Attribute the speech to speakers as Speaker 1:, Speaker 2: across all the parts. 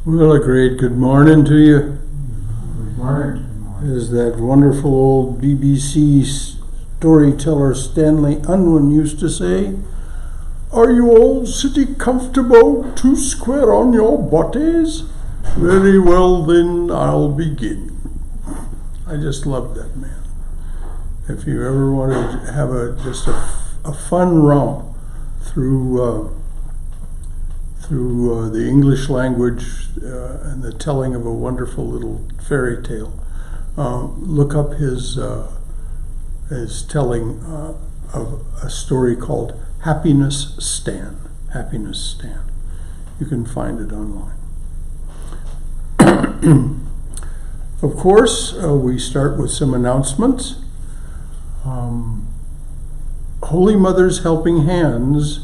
Speaker 1: Well, a great good morning to you.
Speaker 2: Good morning.
Speaker 1: As that wonderful old BBC storyteller Stanley Unwin used to say, "Are you all sitting comfortable, 2 square on your bodies? Very well then, I'll begin." I just love that man. If you ever want to have just a fun romp through the English language and the telling of a wonderful little fairy tale, look up his telling of a story called Happiness Stan. Happiness Stan. You can find it online. Of course, we start with some announcements. Holy Mother's Helping Hands,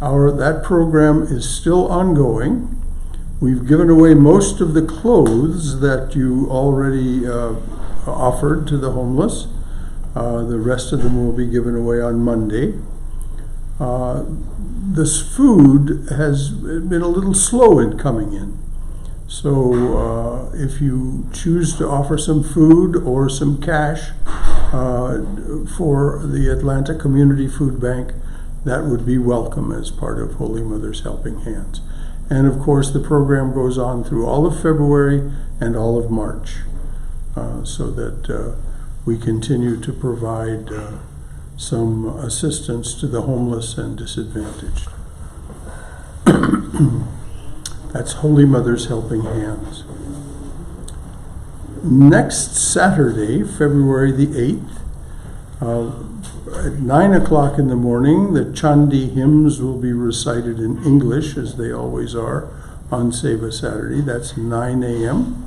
Speaker 1: that program is still ongoing. We've given away most of the clothes that you already offered to the homeless. The rest of them will be given away on Monday. This food has been a little slow in coming in. So if you choose to offer some food or some cash for the Atlanta Community Food Bank, that would be welcome as part of Holy Mother's Helping Hands. And of course, the program goes on through all of February and all of March, so that we continue to provide some assistance to the homeless and disadvantaged. That's Holy Mother's Helping Hands. Next Saturday, February the 8th, at 9 o'clock in the morning, the Chandi hymns will be recited in English, as they always are, on Seva Saturday. That's 9 a.m.,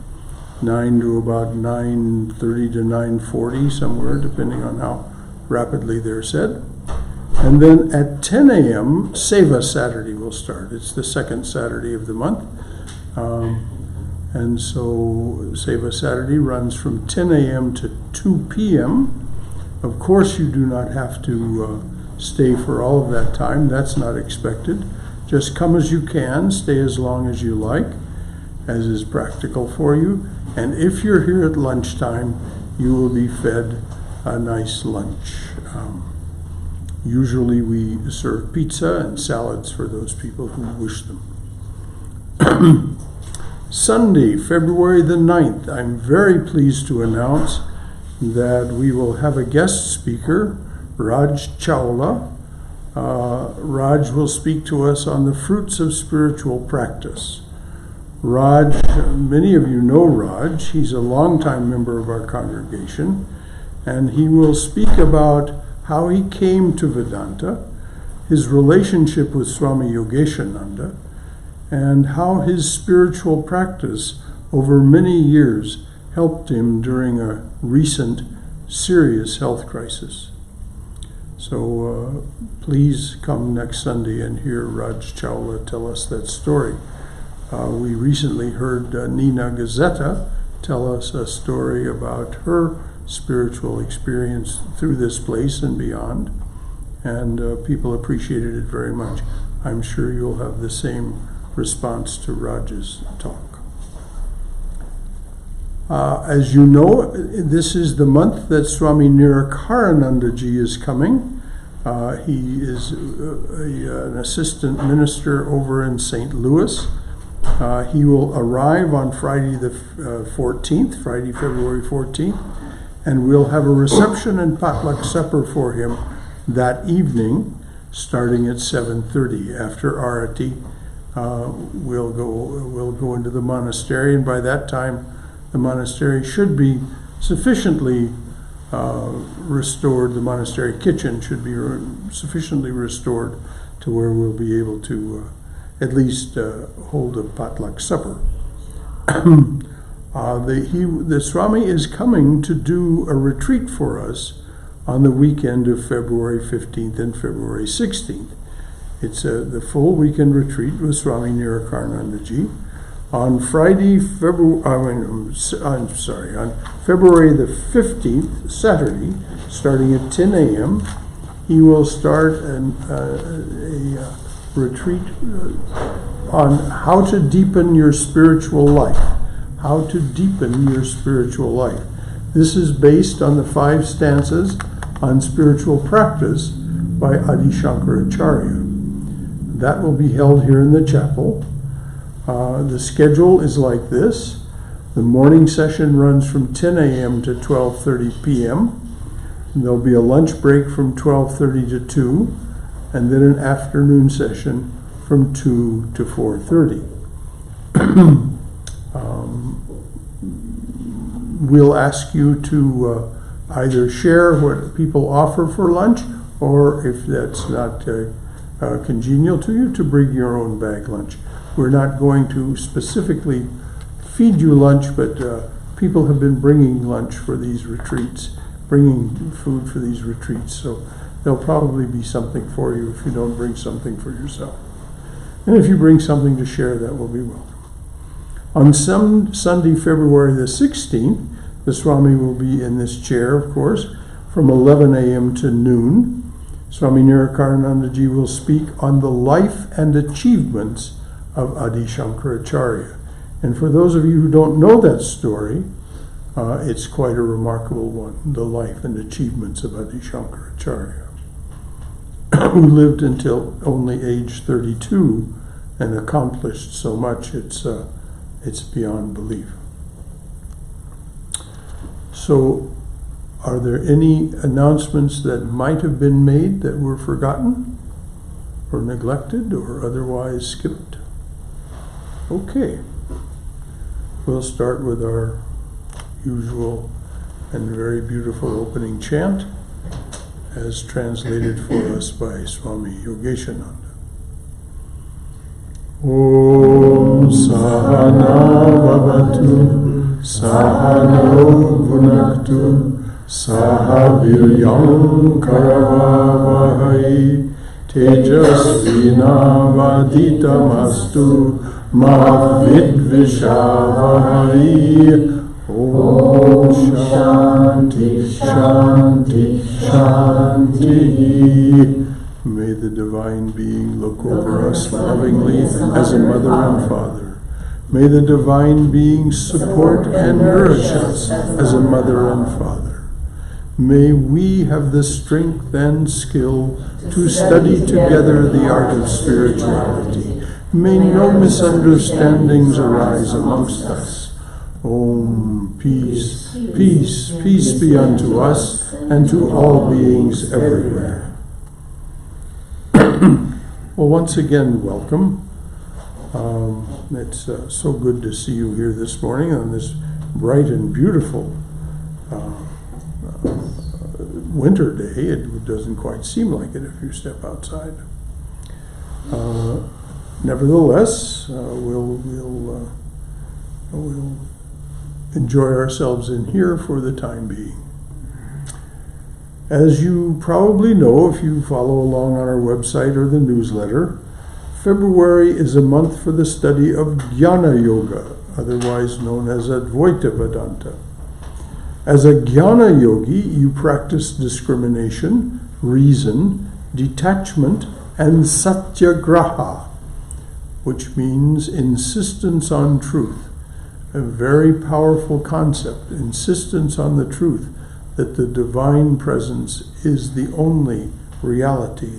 Speaker 1: 9 to about 9:30 to 9:40, somewhere, depending on how rapidly they're said. And then at 10 a.m., Seva Saturday will start. It's the second Saturday of the month. And so Seva Saturday runs from 10 a.m. to 2 p.m. Of course, you do not have to stay for all of that time. That's not expected. Just come as you can, stay as long as you like, as is practical for you. And if you're here at lunchtime, you will be fed a nice lunch. Usually we serve pizza and salads for those people who wish them. Sunday, February the 9th, I'm very pleased to announce that we will have a guest speaker, Raj Chawla. Raj will speak to us on the fruits of spiritual practice. Raj, many of you know Raj. He's a longtime member of our congregation, and he will speak about how he came to Vedanta, his relationship with Swami Yogeshananda, and how his spiritual practice over many years helped him during a recent serious health crisis. So please come next Sunday and hear Raj Chawla tell us that story. We recently heard Nina Gazetta tell us a story about her spiritual experience through this place and beyond, and people appreciated it very much. I'm sure you'll have the same response to Raj's talk. As you know, this is the month that Swami Nirakaranandaji is coming. He is an assistant minister over in St. Louis. He will arrive on Friday the 14th, Friday, February 14th, and we'll have a reception and potluck supper for him that evening, starting at 7:30. After Arati, we'll go into the monastery, and by that time, the monastery should be sufficiently restored. The monastery kitchen should be sufficiently restored to where we'll be able to at least hold a potluck supper. The Swami is coming to do a retreat for us on the weekend of February 15th and February 16th. It's the full weekend retreat with Swami Nirakaranandaji. On Friday, on February the 15th, Saturday, starting at 10 a.m., he will start a retreat on how to deepen your spiritual life. How to deepen your spiritual life. This is based on the 5 stanzas on spiritual practice by Adi Shankaracharya. That will be held here in the chapel. The schedule is like this. The morning session runs from 10 a.m. to 12:30 p.m. There'll be a lunch break from 12:30 to 2, and then an afternoon session from 2 to 4:30. We'll ask you to either share what people offer for lunch, or if that's not congenial to you, to bring your own bag lunch. We're not going to specifically feed you lunch, but people have been bringing lunch for these retreats, bringing food for these retreats, so there'll probably be something for you if you don't bring something for yourself. And if you bring something to share, that will be welcome. On Sunday, February the 16th, the Swami will be in this chair, of course, from 11 a.m. to noon. Swami Nirakaranandaji will speak on the life and achievements of Adi Shankaracharya. And for those of you who don't know that story, it's quite a remarkable one, the life and achievements of Adi Shankaracharya, who lived until only age 32 and accomplished so much, it's beyond belief. So, are there any announcements that might have been made that were forgotten, or neglected, or otherwise skipped? Okay. We'll start with our usual and very beautiful opening chant, as translated for us by Swami Yogeshananda. Om Sahana Bhavatu Sahano Bhunaktu Saha Viryam Karavavahai Tejasvinavaditamastu Ma Vidvishavahai. Om Shanti Shanti Shanti. May the Divine Being look over us lovingly as a mother and father. May the Divine Being support and nourish us as a mother and father. May we have the strength and skill to study together the art of spirituality. May no misunderstandings arise amongst us. Om, peace, peace, peace be unto us and to all beings everywhere. Well, once again, welcome. It's so good to see you here this morning on this bright and beautiful winter day. It doesn't quite seem like it if you step outside. Nevertheless, we'll enjoy ourselves in here for the time being. As you probably know, if you follow along on our website or the newsletter, February is a month for the study of Jnana Yoga, otherwise known as Advaita Vedanta. As a Jnana yogi, you practice discrimination, reason, detachment, and satyagraha, which means insistence on truth. A very powerful concept, insistence on the truth, that the divine presence is the only reality.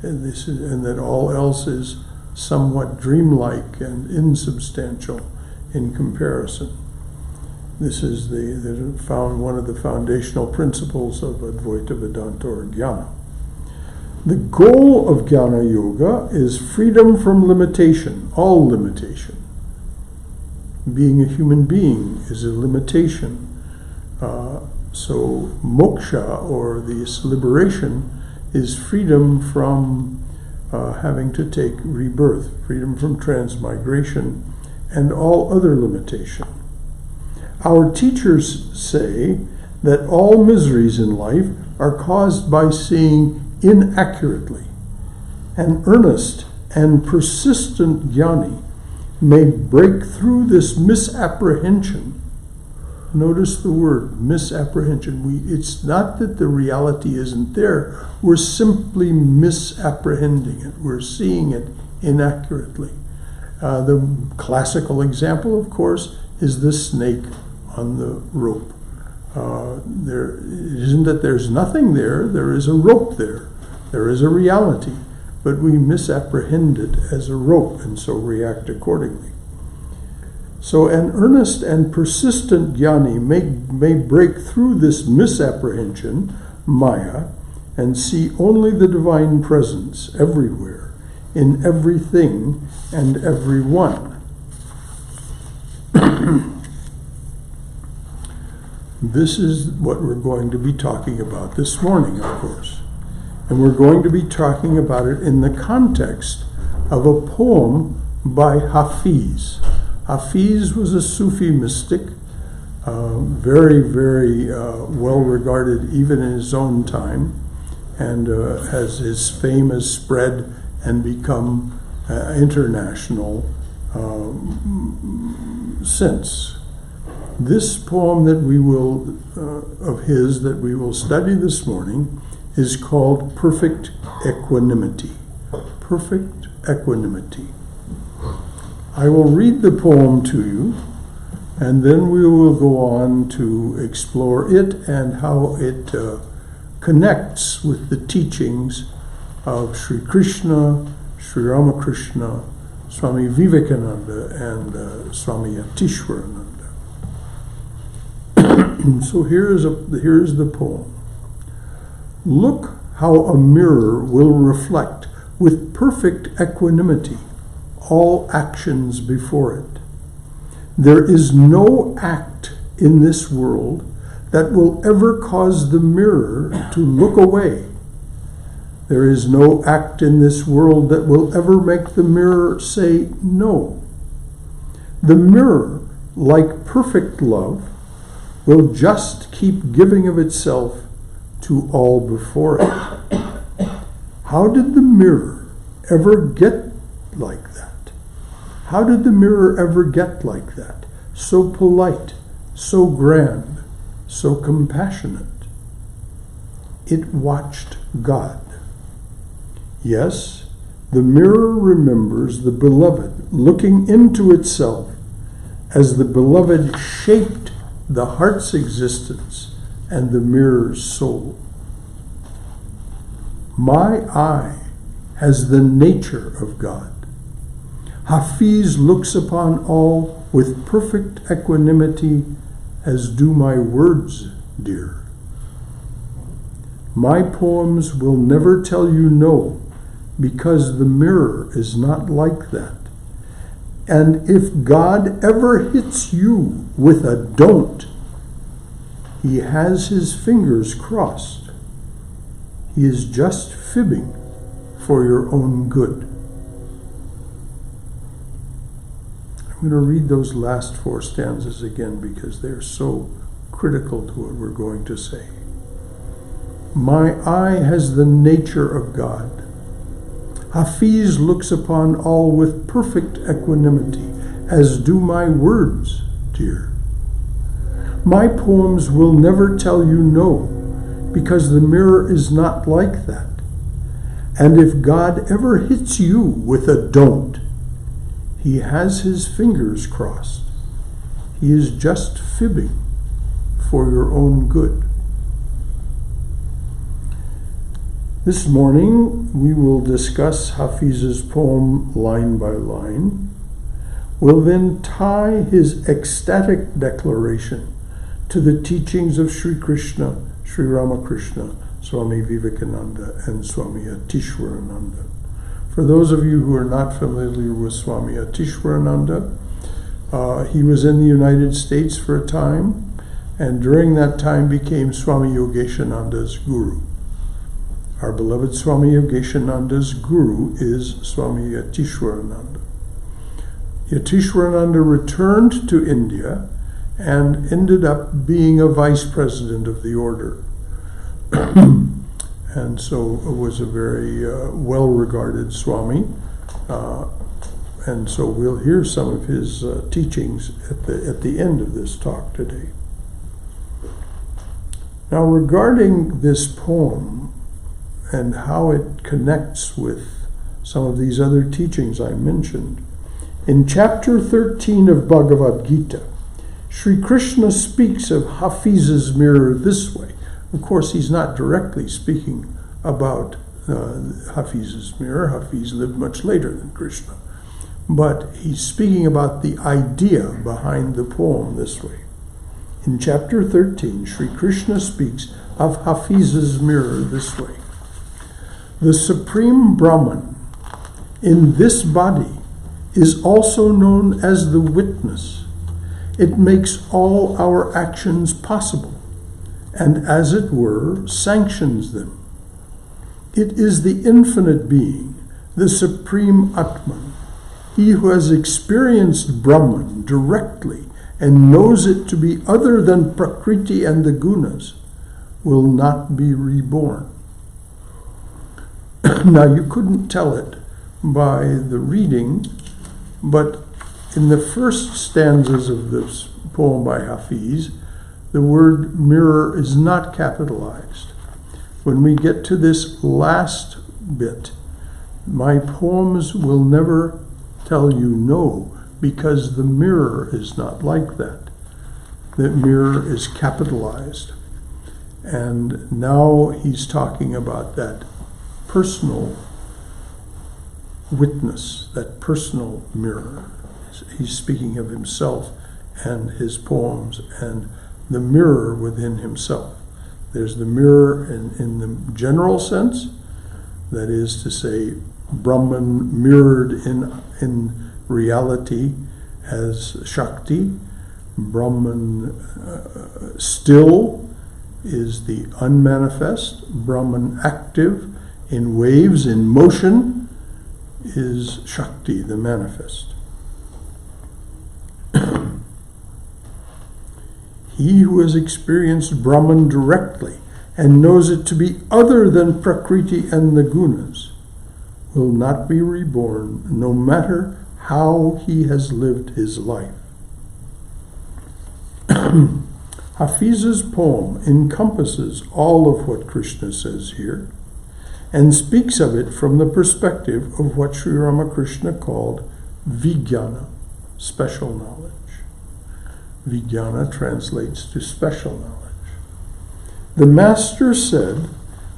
Speaker 1: And that all else is somewhat dreamlike and insubstantial in comparison. This is one of the foundational principles of Advaita Vedanta or Jnana. The goal of Jnana Yoga is freedom from limitation, all limitation. Being a human being is a limitation. So moksha, or this liberation, is freedom from having to take rebirth, freedom from transmigration, and all other limitation. Our teachers say that all miseries in life are caused by seeing inaccurately. An earnest and persistent jnani may break through this misapprehension. Notice the word, misapprehension. It's not that the reality isn't there. We're simply misapprehending it. We're seeing it inaccurately. The classical example, of course, is the snake on the rope. It isn't that there's nothing there, there is a rope there. There is a reality, but we misapprehend it as a rope and so react accordingly. So an earnest and persistent jnani may break through this misapprehension, Maya, and see only the divine presence everywhere, in everything and everyone. This is what we're going to be talking about this morning, of course. And we're going to be talking about it in the context of a poem by Hafiz. Hafiz was a Sufi mystic, very, very well regarded even in his own time, and as his fame has spread and become international since. This poem that we will, of his, that we will study this morning is called Perfect Equanimity. Perfect Equanimity. I will read the poem to you, and then we will go on to explore it and how it connects with the teachings of Sri Krishna, Sri Ramakrishna, Swami Vivekananda, and Swami Yatishwarananda. So here's the poem. Look how a mirror will reflect with perfect equanimity all actions before it. There is no act in this world that will ever cause the mirror to look away. There is no act in this world that will ever make the mirror say no. The mirror, like perfect love, will just keep giving of itself to all before it. How did the mirror ever get like that? How did the mirror ever get like that? So polite, so grand, so compassionate. It watched God. Yes, the mirror remembers the beloved looking into itself as the beloved shaped the heart's existence and the mirror's soul. My eye has the nature of God. Hafiz looks upon all with perfect equanimity, as do my words, dear. My poems will never tell you no, because the mirror is not like that. And if God ever hits you with a don't, he has his fingers crossed. He is just fibbing for your own good. I'm going to read those last 4 stanzas again because they're so critical to what we're going to say. My eye has the nature of God. Hafiz looks upon all with perfect equanimity, as do my words, dear. My poems will never tell you no, because the mirror is not like that. And if God ever hits you with a don't, he has his fingers crossed. He is just fibbing for your own good. This morning, we will discuss Hafiz's poem line by line. We'll then tie his ecstatic declaration to the teachings of Sri Krishna, Sri Ramakrishna, Swami Vivekananda, and Swami Yatishwarananda. For those of you who are not familiar with Swami Yatishwarananda, he was in the United States for a time, and during that time became Swami Yogeshananda's guru. Our beloved Swami Yogeshananda's guru is Swami Yatishwarananda. Yatishwarananda returned to India and ended up being a vice president of the order. And so was a very well-regarded Swami. And so we'll hear some of his teachings at the end of this talk today. Now, regarding this poem and how it connects with some of these other teachings I mentioned. In chapter 13 of Bhagavad Gita, Sri Krishna speaks of Hafiz's mirror this way. Of course, he's not directly speaking about Hafiz's mirror. Hafiz lived much later than Krishna. But he's speaking about the idea behind the poem this way. In chapter 13, Sri Krishna speaks of Hafiz's mirror this way. The Supreme Brahman in this body is also known as the witness. It makes all our actions possible, and as it were, sanctions them. It is the infinite being, the Supreme Atman. He who has experienced Brahman directly and knows it to be other than Prakriti and the Gunas will not be reborn. Now, you couldn't tell it by the reading, but in the first stanzas of this poem by Hafiz, the word mirror is not capitalized. When we get to this last bit, my poems will never tell you no, because the mirror is not like that. The mirror is capitalized. And now he's talking about that personal witness, that personal mirror. He's speaking of himself and his poems and the mirror within himself. There's the mirror in the general sense, that is to say, Brahman mirrored in reality as Shakti. Brahman still is the unmanifest. Brahman active in waves, in motion, is Shakti, the manifest. He who has experienced Brahman directly and knows it to be other than Prakriti and the Gunas will not be reborn, no matter how he has lived his life. Hafiz's poem encompasses all of what Krishna says here and speaks of it from the perspective of what Sri Ramakrishna called Vijnana, special knowledge. Vijnana translates to special knowledge. The Master said,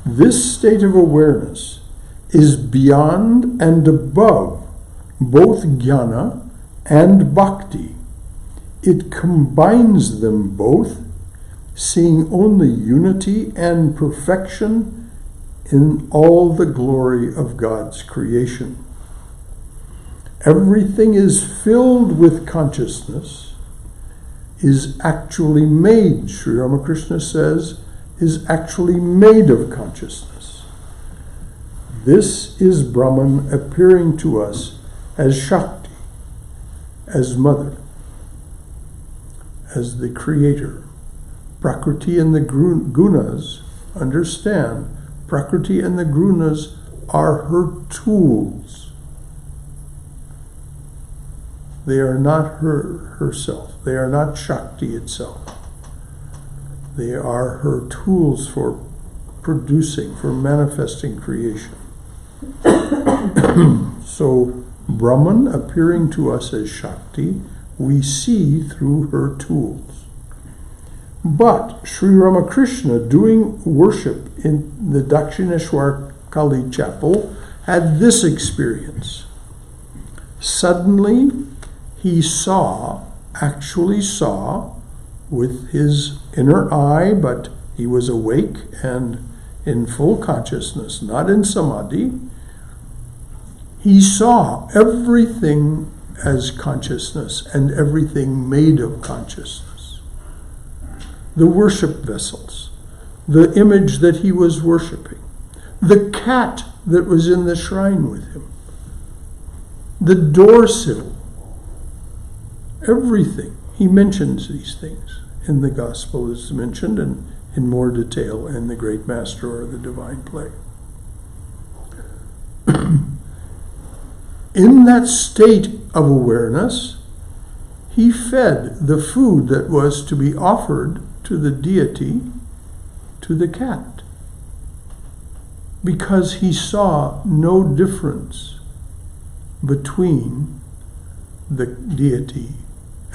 Speaker 1: this state of awareness is beyond and above both jnana and bhakti. It combines them both, seeing only unity and perfection in all the glory of God's creation. Everything is filled with consciousness, is actually made, Sri Ramakrishna says, is actually made of consciousness. This is Brahman appearing to us as Shakti, as Mother, as the Creator. Prakriti and the Gunas, understand, Prakriti and the Gunas are her tools. They are not herself. They are not Shakti itself. They are her tools for producing, for manifesting creation. So Brahman appearing to us as Shakti, we see through her tools. But Sri Ramakrishna, doing worship in the Dakshineshwar Kali Chapel, had this experience. Suddenly, he actually saw with his inner eye, but he was awake and in full consciousness, not in samadhi. He saw everything as consciousness and everything made of consciousness. The worship vessels, the image that he was worshiping, the cat that was in the shrine with him, the door sill, everything. He mentions these things in the Gospel, is mentioned in more detail in the Great Master or the Divine Play. In that state of awareness, he fed the food that was to be offered to the deity, to the cat, because he saw no difference between the deity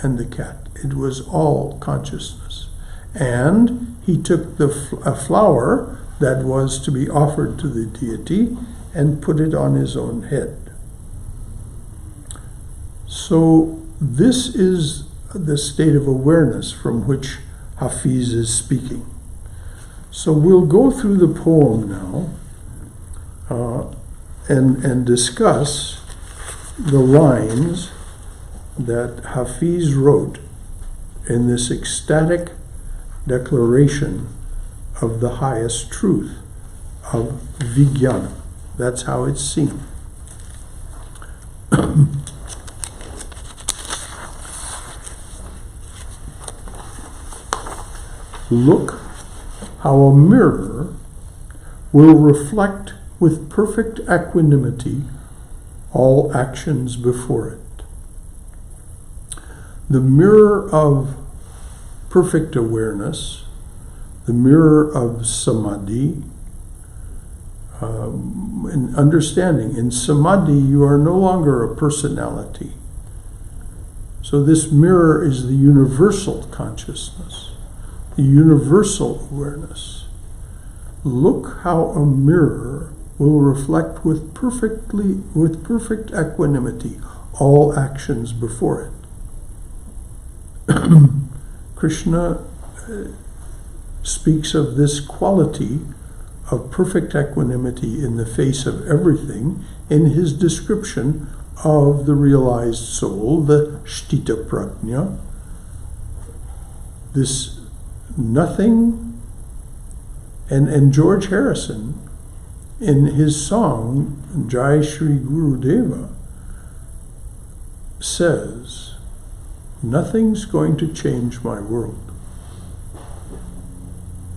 Speaker 1: and the cat. It was all consciousness. And he took a flower that was to be offered to the deity and put it on his own head. So this is the state of awareness from which Hafiz is speaking. So we'll go through the poem now and discuss the lines that Hafiz wrote in this ecstatic declaration of the highest truth of Vijnana. That's how it's seen. Look how a mirror will reflect with perfect equanimity all actions before it. The mirror of perfect awareness, the mirror of samadhi, in understanding. In samadhi, you are no longer a personality. So this mirror is the universal consciousness, the universal awareness. Look how a mirror will reflect with perfect equanimity all actions before it. Krishna speaks of this quality of perfect equanimity in the face of everything in his description of the realized soul, the Sthita Prajna. This nothing, and George Harrison, in his song Jai Shri Guru Deva, says, nothing's going to change my world.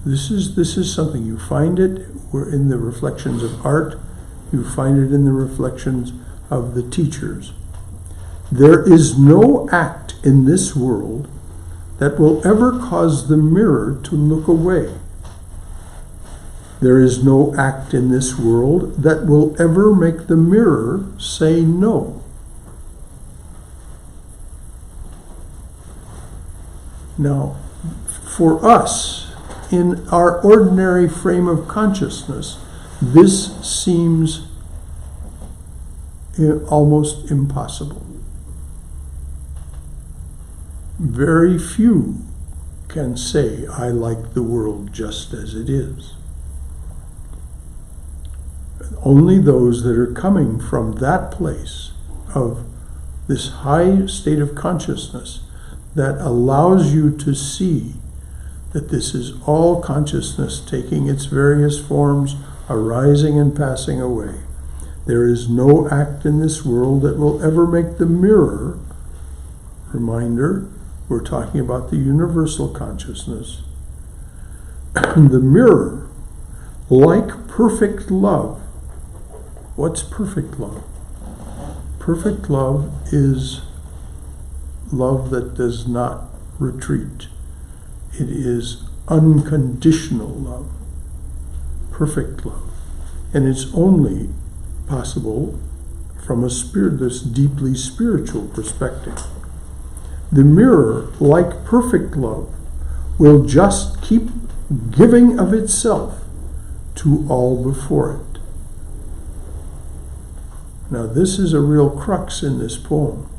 Speaker 1: This is something, you find it in the reflections of art, you find it in the reflections of the teachers. There is no act in this world that will ever cause the mirror to look away. There is no act in this world that will ever make the mirror say no. Now, for us, in our ordinary frame of consciousness, this seems almost impossible. Very few can say, I like the world just as it is. Only those that are coming from that place of this high state of consciousness that allows you to see that this is all consciousness taking its various forms, arising and passing away. There is no act in this world that will ever make the mirror, reminder, we're talking about the universal consciousness, the mirror, like perfect love. What's perfect love? Perfect love is love that does not retreat. It is unconditional love, perfect love. And it's only possible from this deeply spiritual perspective. The mirror, like perfect love, will just keep giving of itself to all before it. Now, this is a real crux in this poem,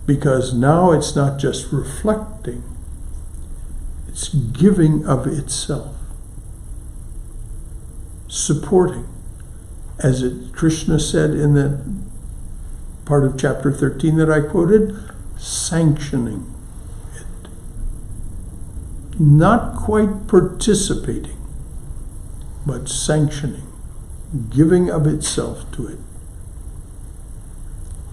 Speaker 1: because now it's not just reflecting, it's giving of itself, supporting, as Krishna said in that part of chapter 13 that I quoted, sanctioning it. Not quite participating, but sanctioning, giving of itself to it.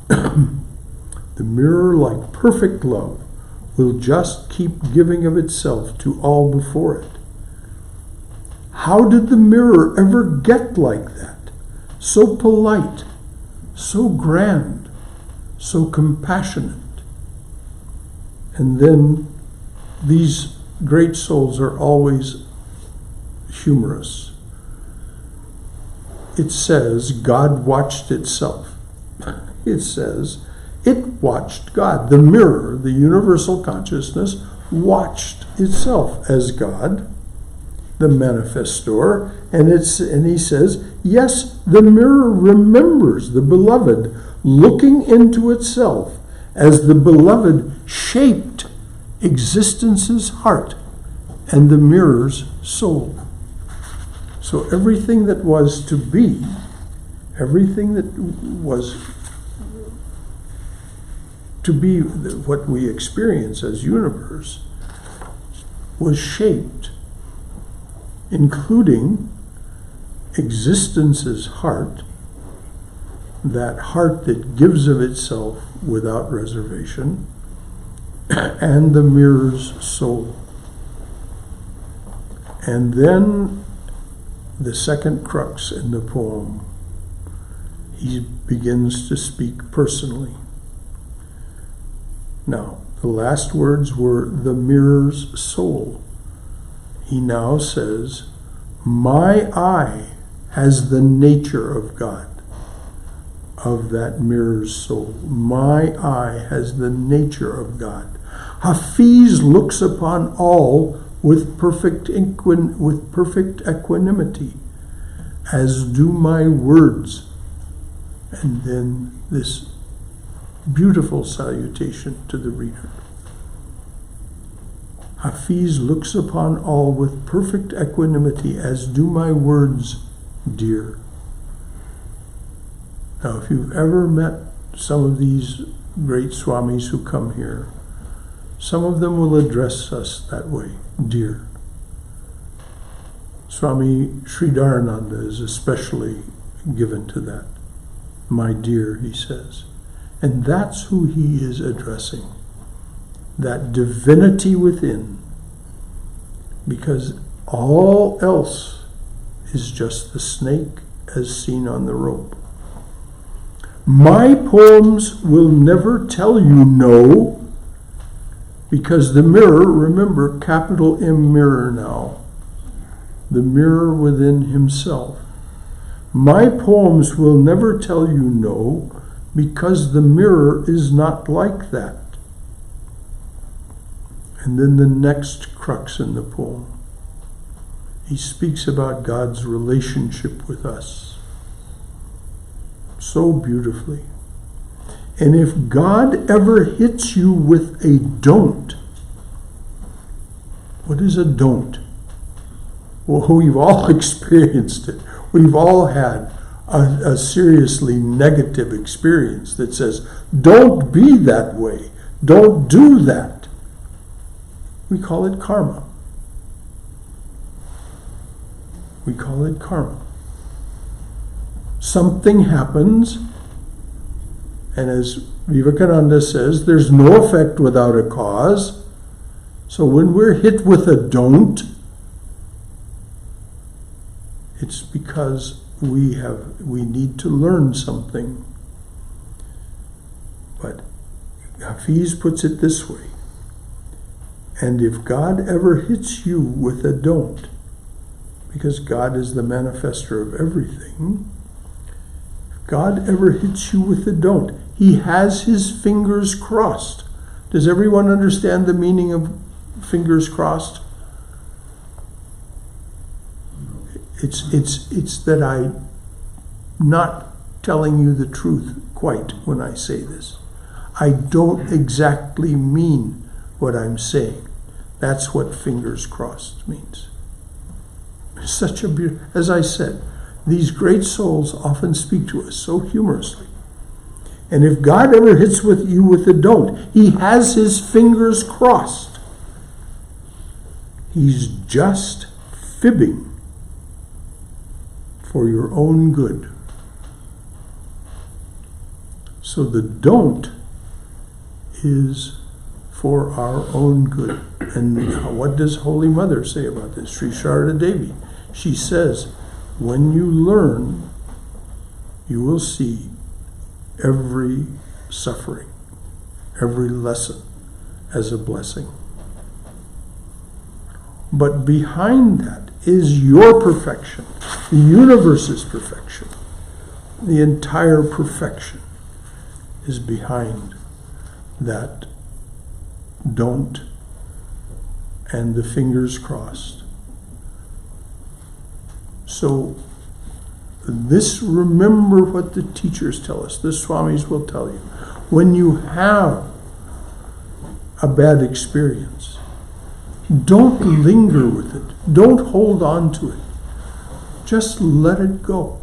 Speaker 1: The mirror, like perfect love, will just keep giving of itself to all before it. How did the mirror ever get like that? So polite, so grand, so compassionate. And then these great souls are always humorous. It says God watched itself. it says, it watched God. The mirror, the universal consciousness, watched itself as God, the manifestor, and he says, yes, the mirror remembers the beloved looking into itself as the beloved shaped existence's heart and the mirror's soul. So everything that was to be, everything that was to be what we experience as universe was shaped, including existence's heart, that heart that gives of itself without reservation, and the mirror's soul. And then the second crux in the poem, he begins to speak personally. Now, the last words were the mirror's soul. He now says, my eye has the nature of God, of that mirror's soul. My eye has the nature of God. Hafiz looks upon all with perfect equanimity, as do my words. And then this beautiful salutation to the reader. Hafiz looks upon all with perfect equanimity, as do my words, dear. Now, if you've ever met some of these great swamis who come here, some of them will address us that way, dear. Swami Sridharananda is especially given to that. My dear, he says. And that's who he is addressing. That divinity within. Because all else is just the snake as seen on the rope. My poems will never tell you no, because the mirror, remember, capital M mirror now, the mirror within himself. My poems will never tell you no, because the mirror is not like that. And then the next crux in the poem, he speaks about God's relationship with us so beautifully. And if God ever hits you with a don't, what is a don't? Well, we've all experienced it. We've all had a seriously negative experience that says, don't be that way. Don't do that. We call it karma. We call it karma. Something happens, and as Vivekananda says, there's no effect without a cause. So when we're hit with a don't, it's because we need to learn something. But Hafiz puts it this way, and if God ever hits you with a don't, because God is the manifester of everything, if God ever hits you with a don't, he has his fingers crossed. Does everyone understand the meaning of fingers crossed? It's that I'm not telling you the truth quite when I say this. I don't exactly mean what I'm saying. That's what fingers crossed means. It's such a beautiful, as I said, these great souls often speak to us so humorously. And if God ever hits with you with a don't, he has his fingers crossed. He's just fibbing for your own good. So the don't is for our own good. And what does Holy Mother say about this? Sri Sharada Devi. She says, when you learn, you will see every suffering, every lesson as a blessing. But behind that is your perfection, the universe's perfection, the entire perfection. is behind that don't and the fingers crossed. So remember what the teachers tell us, the Swamis will tell you. When you have a bad experience, don't linger with it. Don't hold on to it. Just let it go.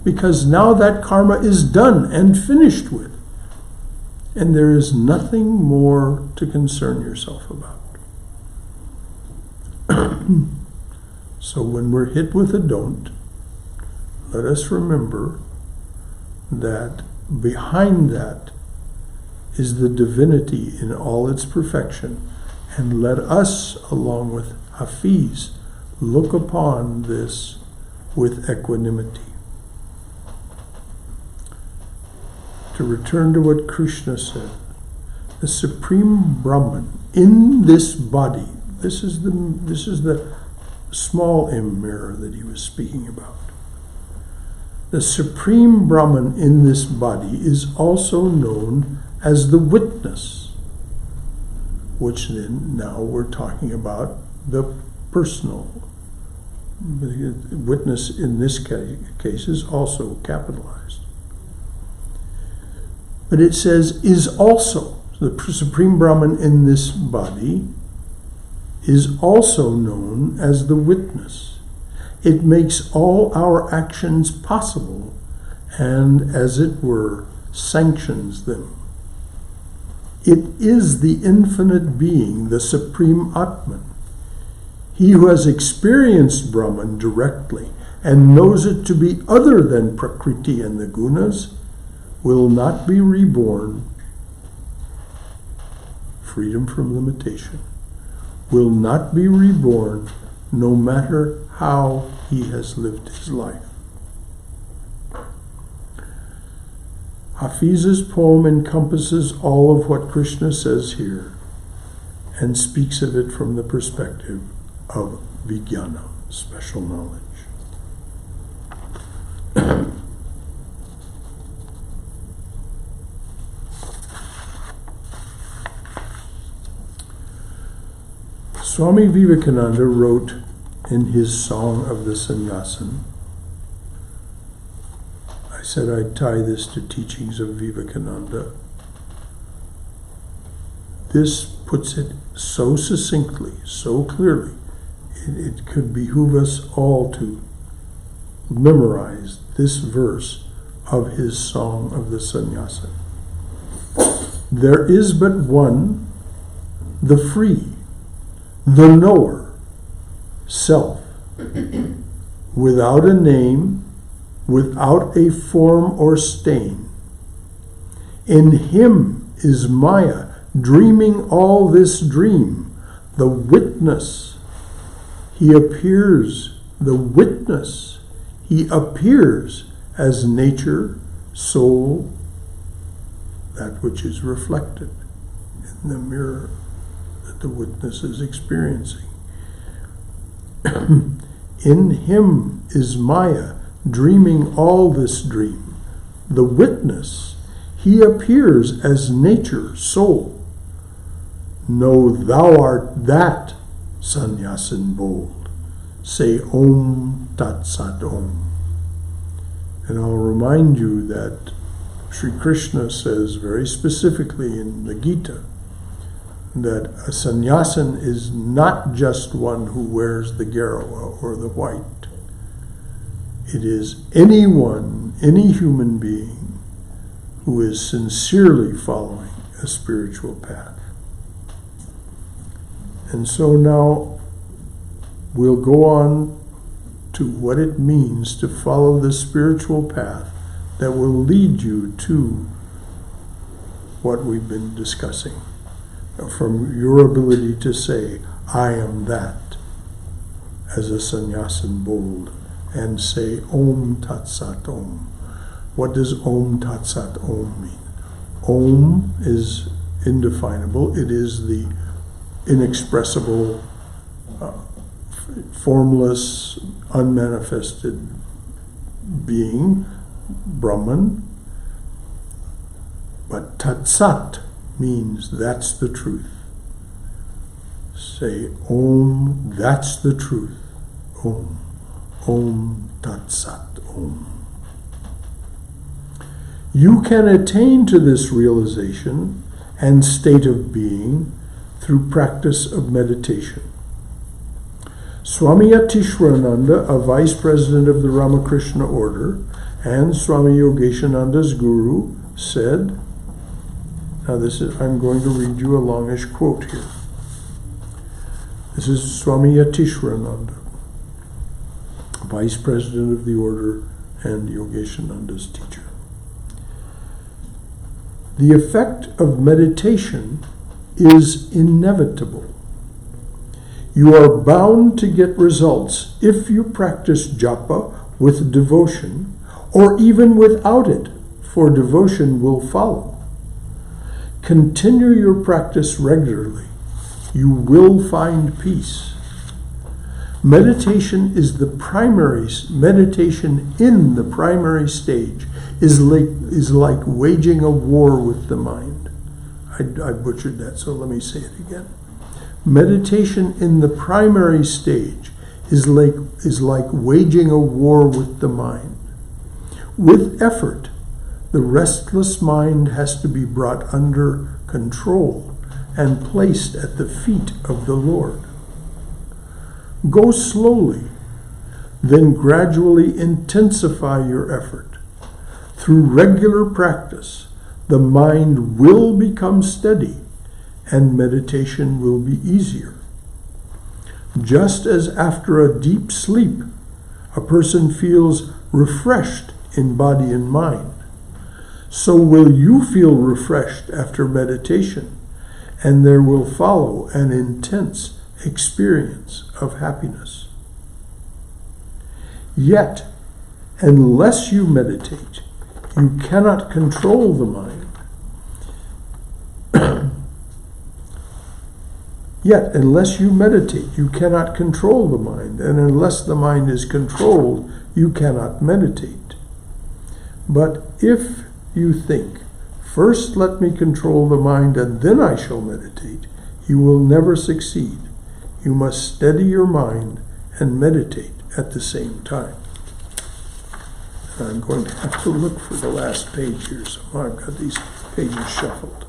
Speaker 1: Because now that karma is done and finished with. And there is nothing more to concern yourself about. So when we're hit with a don't, let us remember that behind that is the divinity in all its perfection, and let us, along with Hafiz, look upon this with equanimity. To return to what Krishna said, the Supreme Brahman in this body, this is the small M mirror that he was speaking about. The Supreme Brahman in this body is also known as the witness, which then now we're talking about the personal. Witness in this case is also capitalized. But it says is also, the Supreme Brahman in this body is also known as the witness. It makes all our actions possible and, as it were, sanctions them. It is the infinite being, the Supreme Atman. He who has experienced Brahman directly and knows it to be other than Prakriti and the gunas will not be reborn. Freedom from limitation. Will not be reborn no matter how he has lived his life. Hafiz's poem encompasses all of what Krishna says here and speaks of it from the perspective of vijnana, special knowledge. Swami Vivekananda wrote in his Song of the Sannyasin, I said I'd tie this to teachings of Vivekananda. This puts it so succinctly, so clearly, it could behoove us all to memorize this verse of his Song of the Sannyasin. There is but one, the free, the knower, self, without a name, without a form or stain. In him is Maya, dreaming all this dream, the witness. He appears, the witness. He appears as nature, soul, that which is reflected in the mirror that the witness is experiencing. In him is Maya, dreaming all this dream. The witness, he appears as nature, soul. Know thou art that, Sannyasin bold. Say Om Tat Sat Om. And I'll remind you that Sri Krishna says very specifically in the Gita that a sannyasin is not just one who wears the garawa or the white. It is anyone, any human being who is sincerely following a spiritual path. And so now we'll go on to what it means to follow the spiritual path that will lead you to what we've been discussing. From your ability to say, I am that, as a sannyasin bold, and say Om Tat Sat Om. What does Om Tat Sat Om mean? Om is indefinable. It is the inexpressible, formless, unmanifested being, Brahman. But Tat Sat means that's the truth. Say Om, that's the truth. Om. Om Tat Sat Om. You can attain to this realization and state of being through practice of meditation. Swami Yatishwarananda, a vice president of the Ramakrishna order and Swami Yogeshananda's guru, said, now I'm going to read you a longish quote here. This is Swami Yatishwarananda, vice president of the order and Yogeshananda's teacher. The effect of meditation is inevitable. You are bound to get results if you practice japa with devotion, or even without it, for devotion will follow. Continue your practice regularly. You will find peace. Meditation in the primary stage is like waging a war with the mind. I butchered that, so let me say it again. Meditation in the primary stage is like waging a war with the mind. With effort, the restless mind has to be brought under control and placed at the feet of the Lord. Go slowly, then gradually intensify your effort. Through regular practice, the mind will become steady and meditation will be easier. Just as after a deep sleep, a person feels refreshed in body and mind, so will you feel refreshed after meditation, and there will follow an intense experience of happiness. Yet, unless you meditate, you cannot control the mind. Yet, unless you meditate, you cannot control the mind, and unless the mind is controlled, you cannot meditate. But if you think, first let me control the mind and then I shall meditate, you will never succeed. You must steady your mind and meditate at the same time. And I'm going to have to look for the last page here, so I've got these pages shuffled.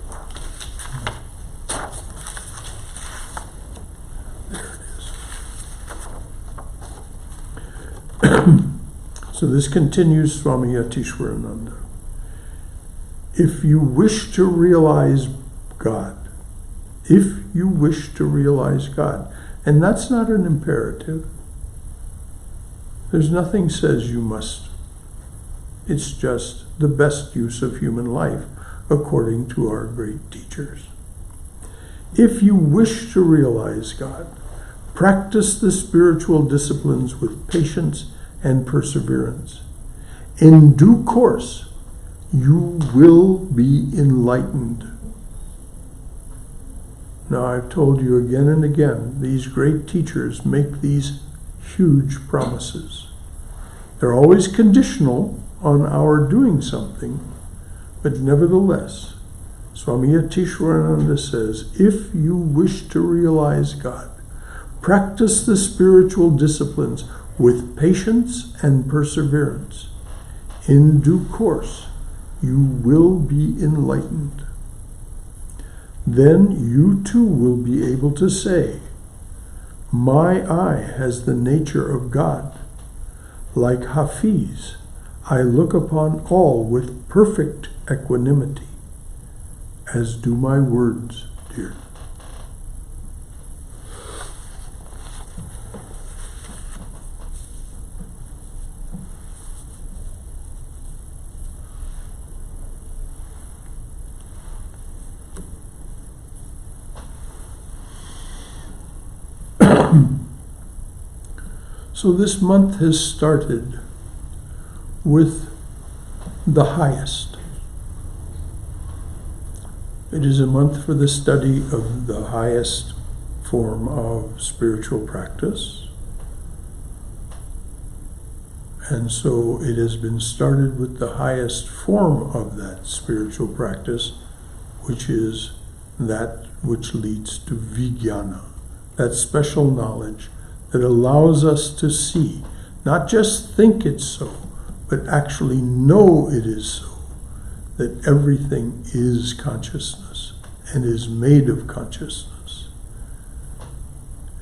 Speaker 1: So this continues Swami Yatishwarananda. If you wish to realize God, and that's not an imperative. There's nothing says you must. It's just the best use of human life according to our great teachers. If you wish to realize God, practice the spiritual disciplines with patience and perseverance. In due course, you will be enlightened. Now, I've told you again and again, these great teachers make these huge promises. They're always conditional on our doing something, but nevertheless, Swami Yatishwarananda says, if you wish to realize God, practice the spiritual disciplines with patience and perseverance. In due course, you will be enlightened. Then you too will be able to say, my eye has the nature of God. Like Hafiz, I look upon all with perfect equanimity, as do my words, dear. So this month has started with the highest. It is a month for the study of the highest form of spiritual practice. And so it has been started with the highest form of that spiritual practice, which is that which leads to vijnana, that special knowledge that allows us to see, not just think it's so, but actually know it is so, that everything is consciousness and is made of consciousness,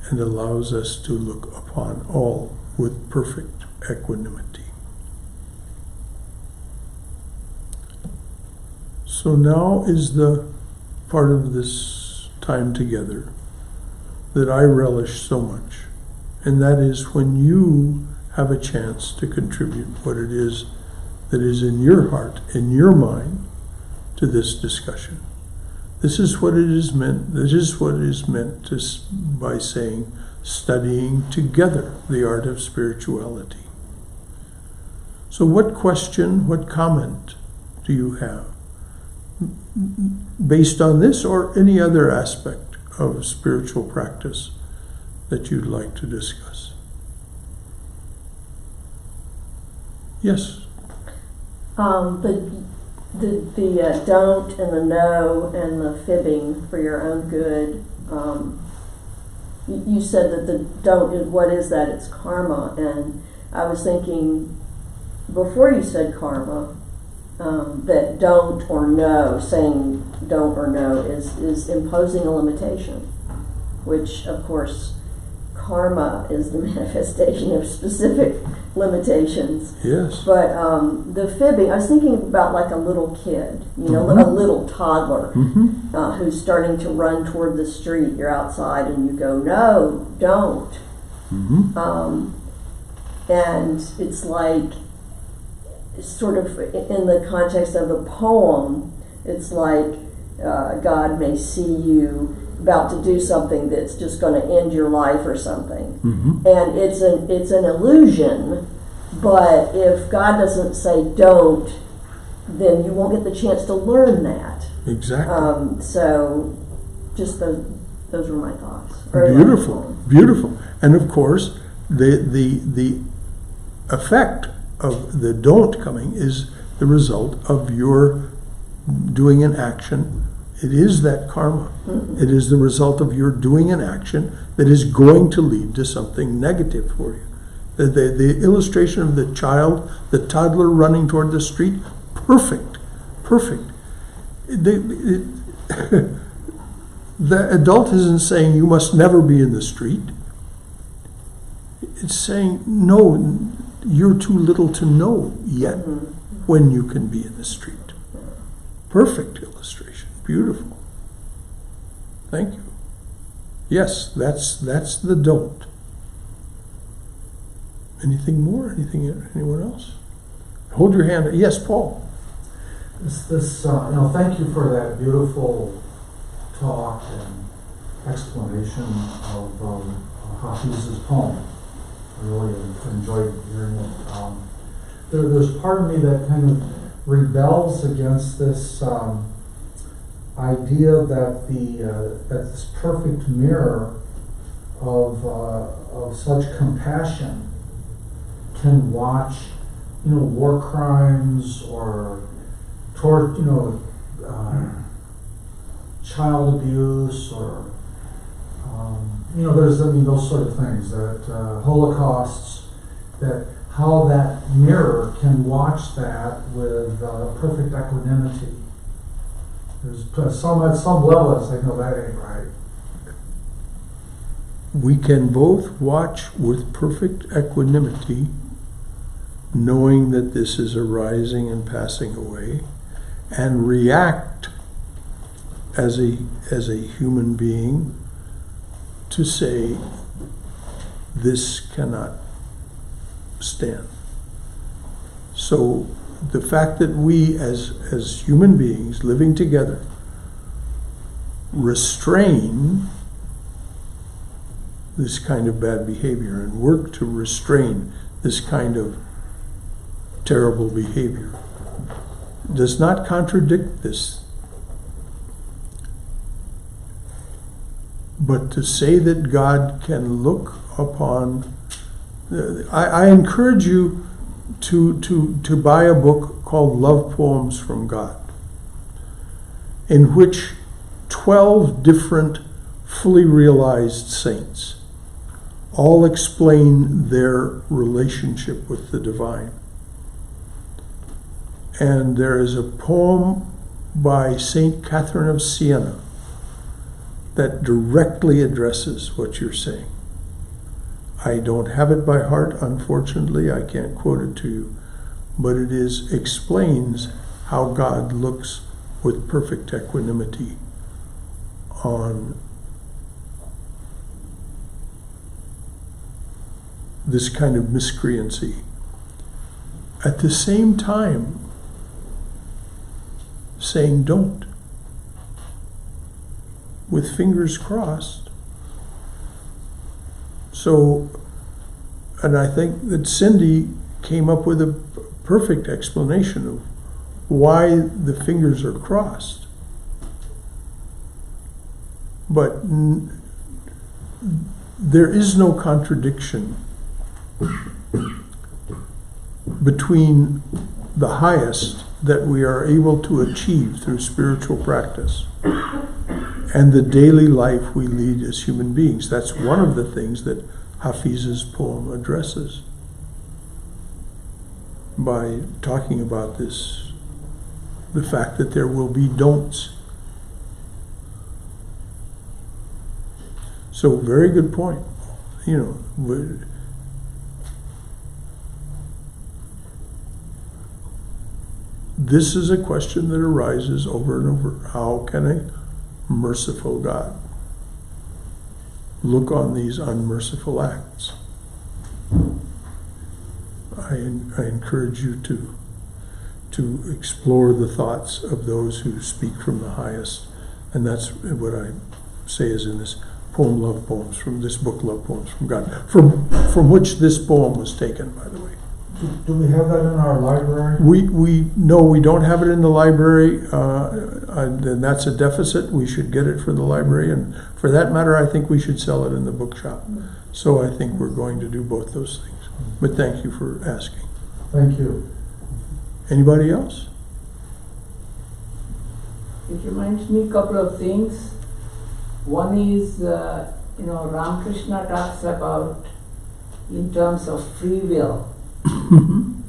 Speaker 1: and allows us to look upon all with perfect equanimity. So now is the part of this time together that I relish so much, and that is when you have a chance to contribute what it is that is in your heart, in your mind, to this discussion. This is what it is meant. This is what it is meant by saying, studying together the art of spirituality. So what question, what comment do you have based on this or any other aspect of spiritual practice that you'd like to discuss? Yes.
Speaker 3: The don't and the no and the fibbing for your own good. You said that the don't, what is that? It's karma. And I was thinking, before you said karma, that don't or no, saying don't or no is imposing a limitation, which of course karma is the manifestation of specific limitations.
Speaker 1: Yes.
Speaker 3: But the fibbing, I was thinking about like a little kid, you know, a little toddler who's starting to run toward the street. You're outside and you go, no, don't. And it's like, sort of in the context of the poem, it's like God may see you about to do something that's just going to end your life or something. And it's an illusion, but if God doesn't say don't, then you won't get the chance to learn that.
Speaker 1: Exactly.
Speaker 3: So just those were my thoughts.
Speaker 1: Beautiful, beautiful. And of course, the effect of the don't coming is the result of your doing an action. It is that karma. It is the result of your doing an action that is going to lead to something negative for you. The illustration of the child, the toddler running toward the street, perfect. The adult isn't saying you must never be in the street. It's saying, no, you're too little to know yet when you can be in the street. Perfect illustration. Beautiful. Thank you. Yes, that's the don't. Anything more? Anyone else? Hold your hand. Yes, Paul.
Speaker 2: Thank you for that beautiful talk and explanation of Hafiz's poem. I really enjoyed hearing it. There's part of me that kind of rebels against this idea that that this perfect mirror of such compassion can watch, war crimes or child abuse or there's those sort of things, that holocausts, that how that mirror can watch that with perfect equanimity. There's at some level it's like, no, that ain't right.
Speaker 1: We can both watch with perfect equanimity, knowing that this is arising and passing away, and react as a human being to say, this cannot stand. So the fact that we as human beings living together restrain this kind of bad behavior and work to restrain this kind of terrible behavior does not contradict this. But to say that God can look upon, I encourage you to buy a book called Love Poems from God, in which 12 different fully realized saints all explain their relationship with the divine. And there is a poem by Saint Catherine of Siena that directly addresses what you're saying. I don't have it by heart, unfortunately. I can't quote it to you, but it explains how God looks with perfect equanimity on this kind of miscreancy. At the same time, saying don't, with fingers crossed. So, and I think that Cindy came up with a perfect explanation of why the fingers are crossed. But there is no contradiction between the highest that we are able to achieve through spiritual practice and the daily life we lead as human beings. That's one of the things that Hafiz's poem addresses by talking about this, the fact that there will be don'ts. So very good point. You know, this is a question that arises over and over. How can a merciful God look on these unmerciful acts? I encourage you to explore the thoughts of those who speak from the highest, and that's what I say is in this poem, Love Poems, from this book, Love Poems from God, from which this poem was taken, by the way.
Speaker 2: Do we have that in our library?
Speaker 1: No, we don't have it in the library, and that's a deficit. We should get it for the library, and for that matter, I think we should sell it in the bookshop. So I think we're going to do both those things. But thank you for asking.
Speaker 2: Thank you.
Speaker 1: Anybody else?
Speaker 4: It reminds me a couple of things. One is, Ramakrishna talks about in terms of free will.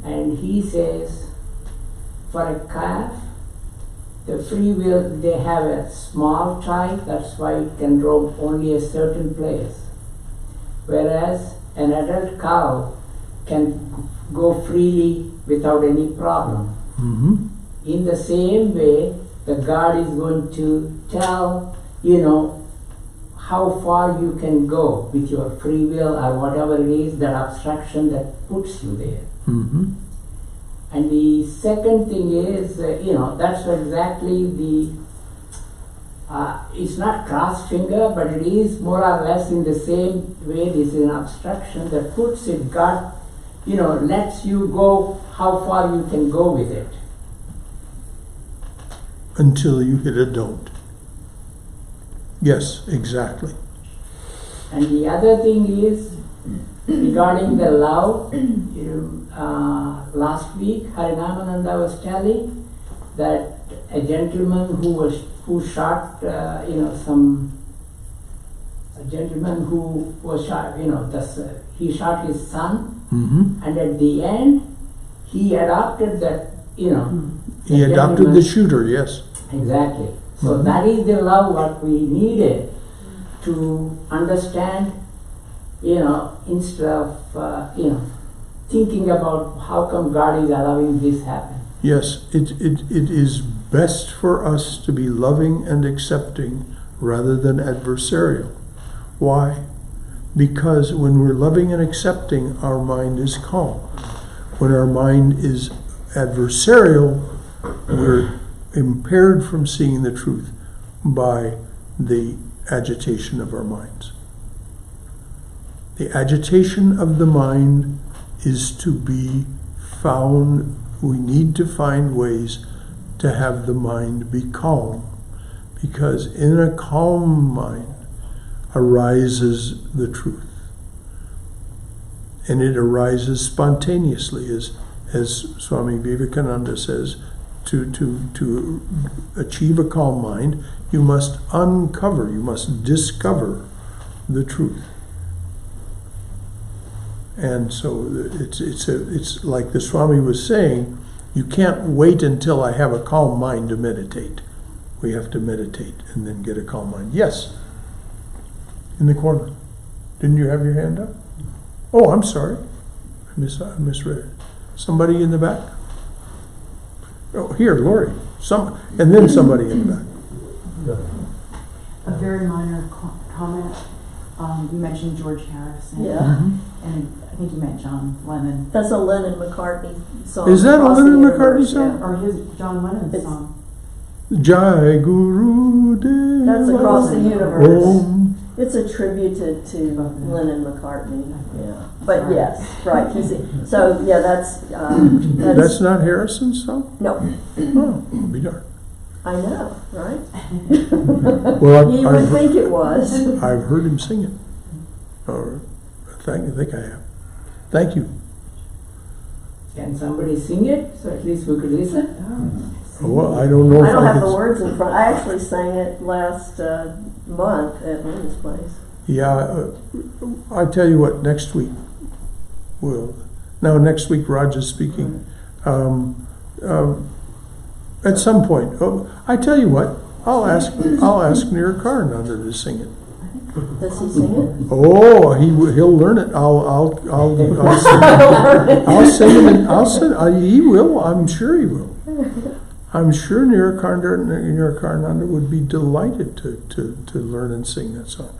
Speaker 4: And he says, for a calf, the free will, they have a small child, that's why it can roam only a certain place. Whereas an adult cow can go freely without any problem.
Speaker 1: Mm-hmm.
Speaker 4: In the same way, the God is going to tell, how far you can go with your free will or whatever it is, that abstraction that puts you there.
Speaker 1: Mm-hmm.
Speaker 4: And the second thing is, that's exactly it's not cross finger, but it is more or less in the same way. This is an abstraction that puts it, God, lets you go how far you can go with it.
Speaker 1: Until you hit a don't. Yes, exactly.
Speaker 4: And the other thing is, regarding the love, last week Harinamananda was telling that a gentleman who shot he shot his son,
Speaker 1: Mm-hmm.
Speaker 4: and at the end he adopted that,
Speaker 1: He adopted the shooter, yes.
Speaker 4: Exactly. So
Speaker 1: Mm-hmm.
Speaker 4: that is the love what we needed to understand, instead of, thinking about how come God is allowing this happen.
Speaker 1: Yes, it is best for us to be loving and accepting rather than adversarial. Why? Because when we're loving and accepting, our mind is calm. When our mind is adversarial, we're impaired from seeing the truth by the agitation of our minds. The agitation of the mind is to be found. We need to find ways to have the mind be calm, because in a calm mind arises the truth. And it arises spontaneously, as as Swami Vivekananda says, to achieve a calm mind, you must uncover, you must discover the truth. And so it's like the Swami was saying, you can't wait until I have a calm mind to meditate. We have to meditate and then get a calm mind. Yes, in the corner. Didn't you have your hand up? Oh, I'm sorry. I misread it. Somebody in the back? Oh, here, Lori. And then somebody in the back.
Speaker 5: A very minor comment. You mentioned George Harrison.
Speaker 3: Yeah.
Speaker 1: Mm-hmm.
Speaker 5: And I think you meant John Lennon.
Speaker 3: That's a Lennon-McCartney song.
Speaker 1: Is that a
Speaker 3: Across the
Speaker 1: Lennon-McCartney
Speaker 3: Universe,
Speaker 1: song?
Speaker 3: yeah.
Speaker 5: Or his John Lennon's song.
Speaker 1: Jai Guru Deva.
Speaker 3: That's Across the Universe.
Speaker 1: Om.
Speaker 3: It's attributed to Lennon-McCartney. Yeah. But yes, right. So yeah,
Speaker 1: That's not Harrison's song?
Speaker 3: no.
Speaker 1: Oh, I'll be darned.
Speaker 3: I know, right?
Speaker 1: Well,
Speaker 3: You would think it was.
Speaker 1: I've heard him sing it. Or I think I have. Thank you.
Speaker 4: Can somebody sing it so at least we could listen?
Speaker 1: Well, I don't know
Speaker 3: I
Speaker 1: if
Speaker 3: don't
Speaker 1: I
Speaker 3: have the
Speaker 1: could.
Speaker 3: words in front. I actually sang it last month at Linda's place.
Speaker 1: Yeah, I tell you what. Next week, next week Raj is speaking. At some point, I tell you what. I'll ask Nirakarnanda to sing it.
Speaker 3: Does he sing it?
Speaker 1: Oh, he'll learn it. I'll sing it. I'll sing. He will. I'm sure he will. I'm sure Nirakarnanda would be delighted to learn and sing that song.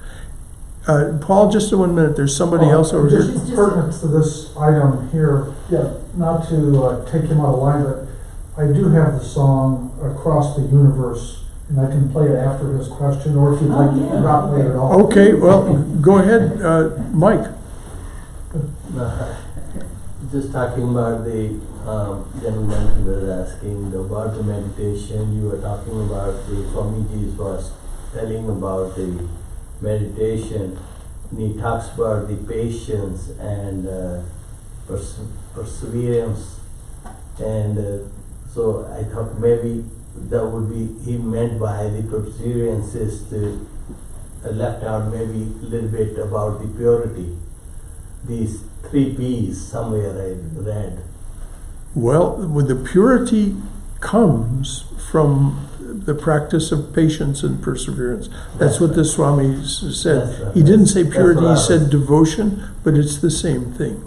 Speaker 1: Paul, just in 1 minute. There's somebody else over here.
Speaker 2: Just pertinent to this item here, not to take him out of line, but I do have the song Across the Universe, and I can play it after his question, or if you'd like to not play it at all.
Speaker 1: Okay, well, go ahead, Mike.
Speaker 6: Just talking about the gentleman who was asking about the meditation, you were talking about the Swamiji was telling about the meditation, and he talks about the patience and perseverance, and so I thought maybe that would be, he meant by the perseverance is to left out maybe a little bit about the purity. These 3 P's somewhere I read.
Speaker 1: Well, with the purity comes from the practice of patience and perseverance. That's what the Swami said.
Speaker 6: That's right.
Speaker 1: He didn't say
Speaker 6: That's
Speaker 1: purity,
Speaker 6: what I
Speaker 1: he
Speaker 6: was-
Speaker 1: said devotion, but it's the same thing.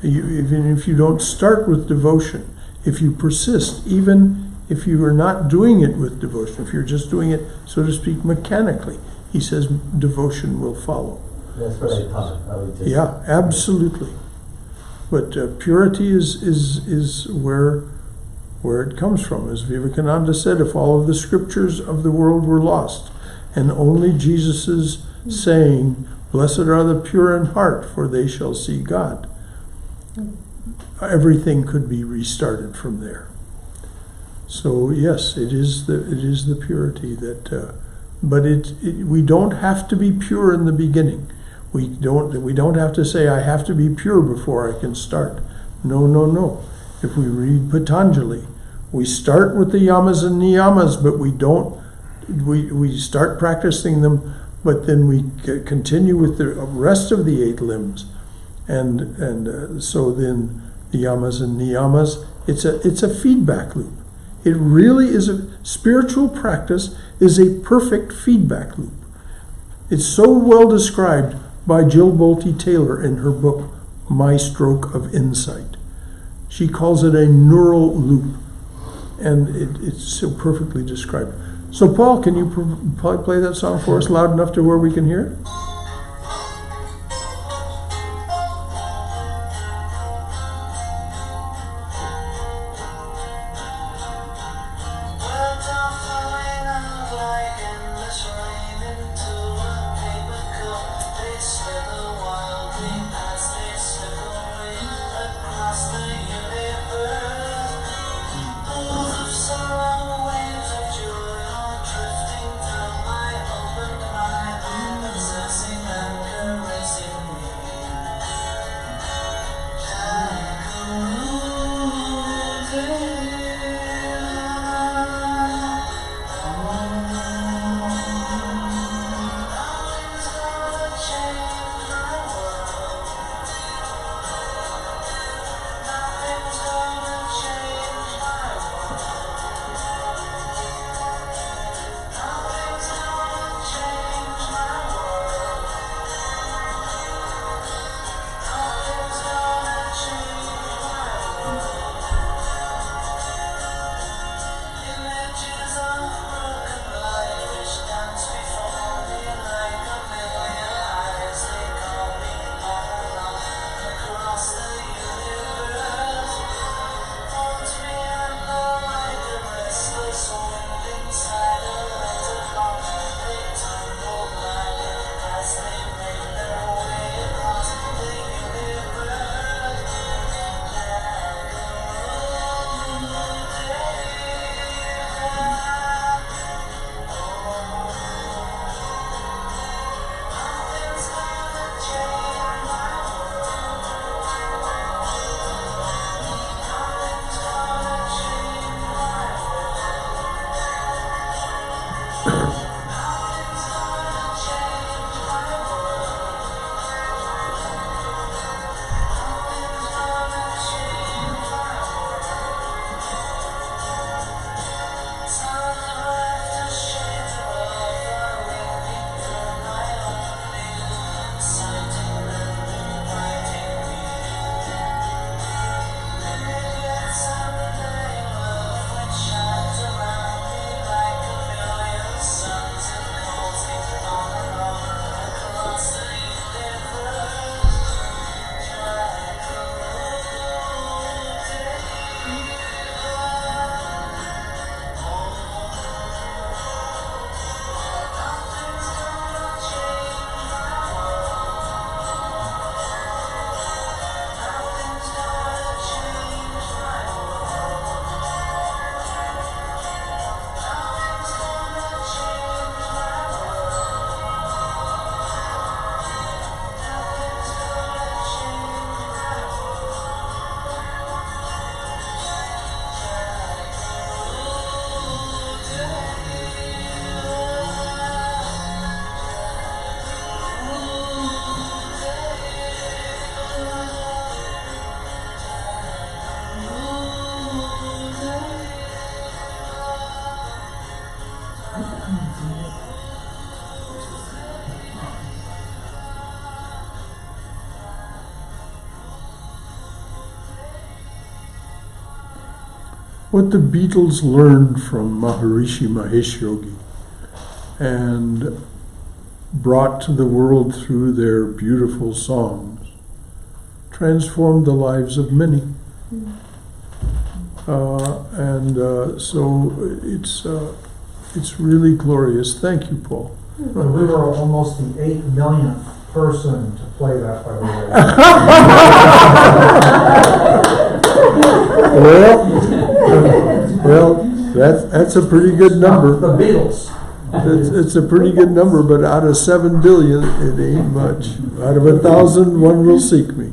Speaker 1: Even if you don't start with devotion, if you persist, even if you are not doing it with devotion, if you're just doing it, so to speak, mechanically, he says devotion will follow.
Speaker 6: That's what I thought. I was just
Speaker 1: Yeah, absolutely. But purity is where it comes from. As Vivekananda said, if all of the scriptures of the world were lost, and only Jesus' saying, "Blessed are the pure in heart, for they shall see God," everything could be restarted from there. So yes, it is the purity that. But we don't have to be pure in the beginning. We don't have to say I have to be pure before I can start. No. If we read Patanjali, we start with the yamas and niyamas, but we start practicing them, but then we continue with the rest of the 8 limbs, and so then the yamas and niyamas. It's a feedback loop. It really is spiritual practice is a perfect feedback loop. It's so well described by Jill Bolte Taylor in her book, My Stroke of Insight. She calls it a neural loop, and it's so perfectly described. So Paul, can you play that song for us loud enough to where we can hear it? what the Beatles learned from Maharishi Mahesh Yogi and brought to the world through their beautiful songs transformed the lives of many. So it's really glorious. Thank you, Paul.
Speaker 2: But we were almost the 8 millionth person to play that, by the way.
Speaker 1: Well, that's a pretty good number.
Speaker 2: The Beatles.
Speaker 1: It's a pretty good number, but out of 7 billion, it ain't much. Out of 1,000, one will seek me.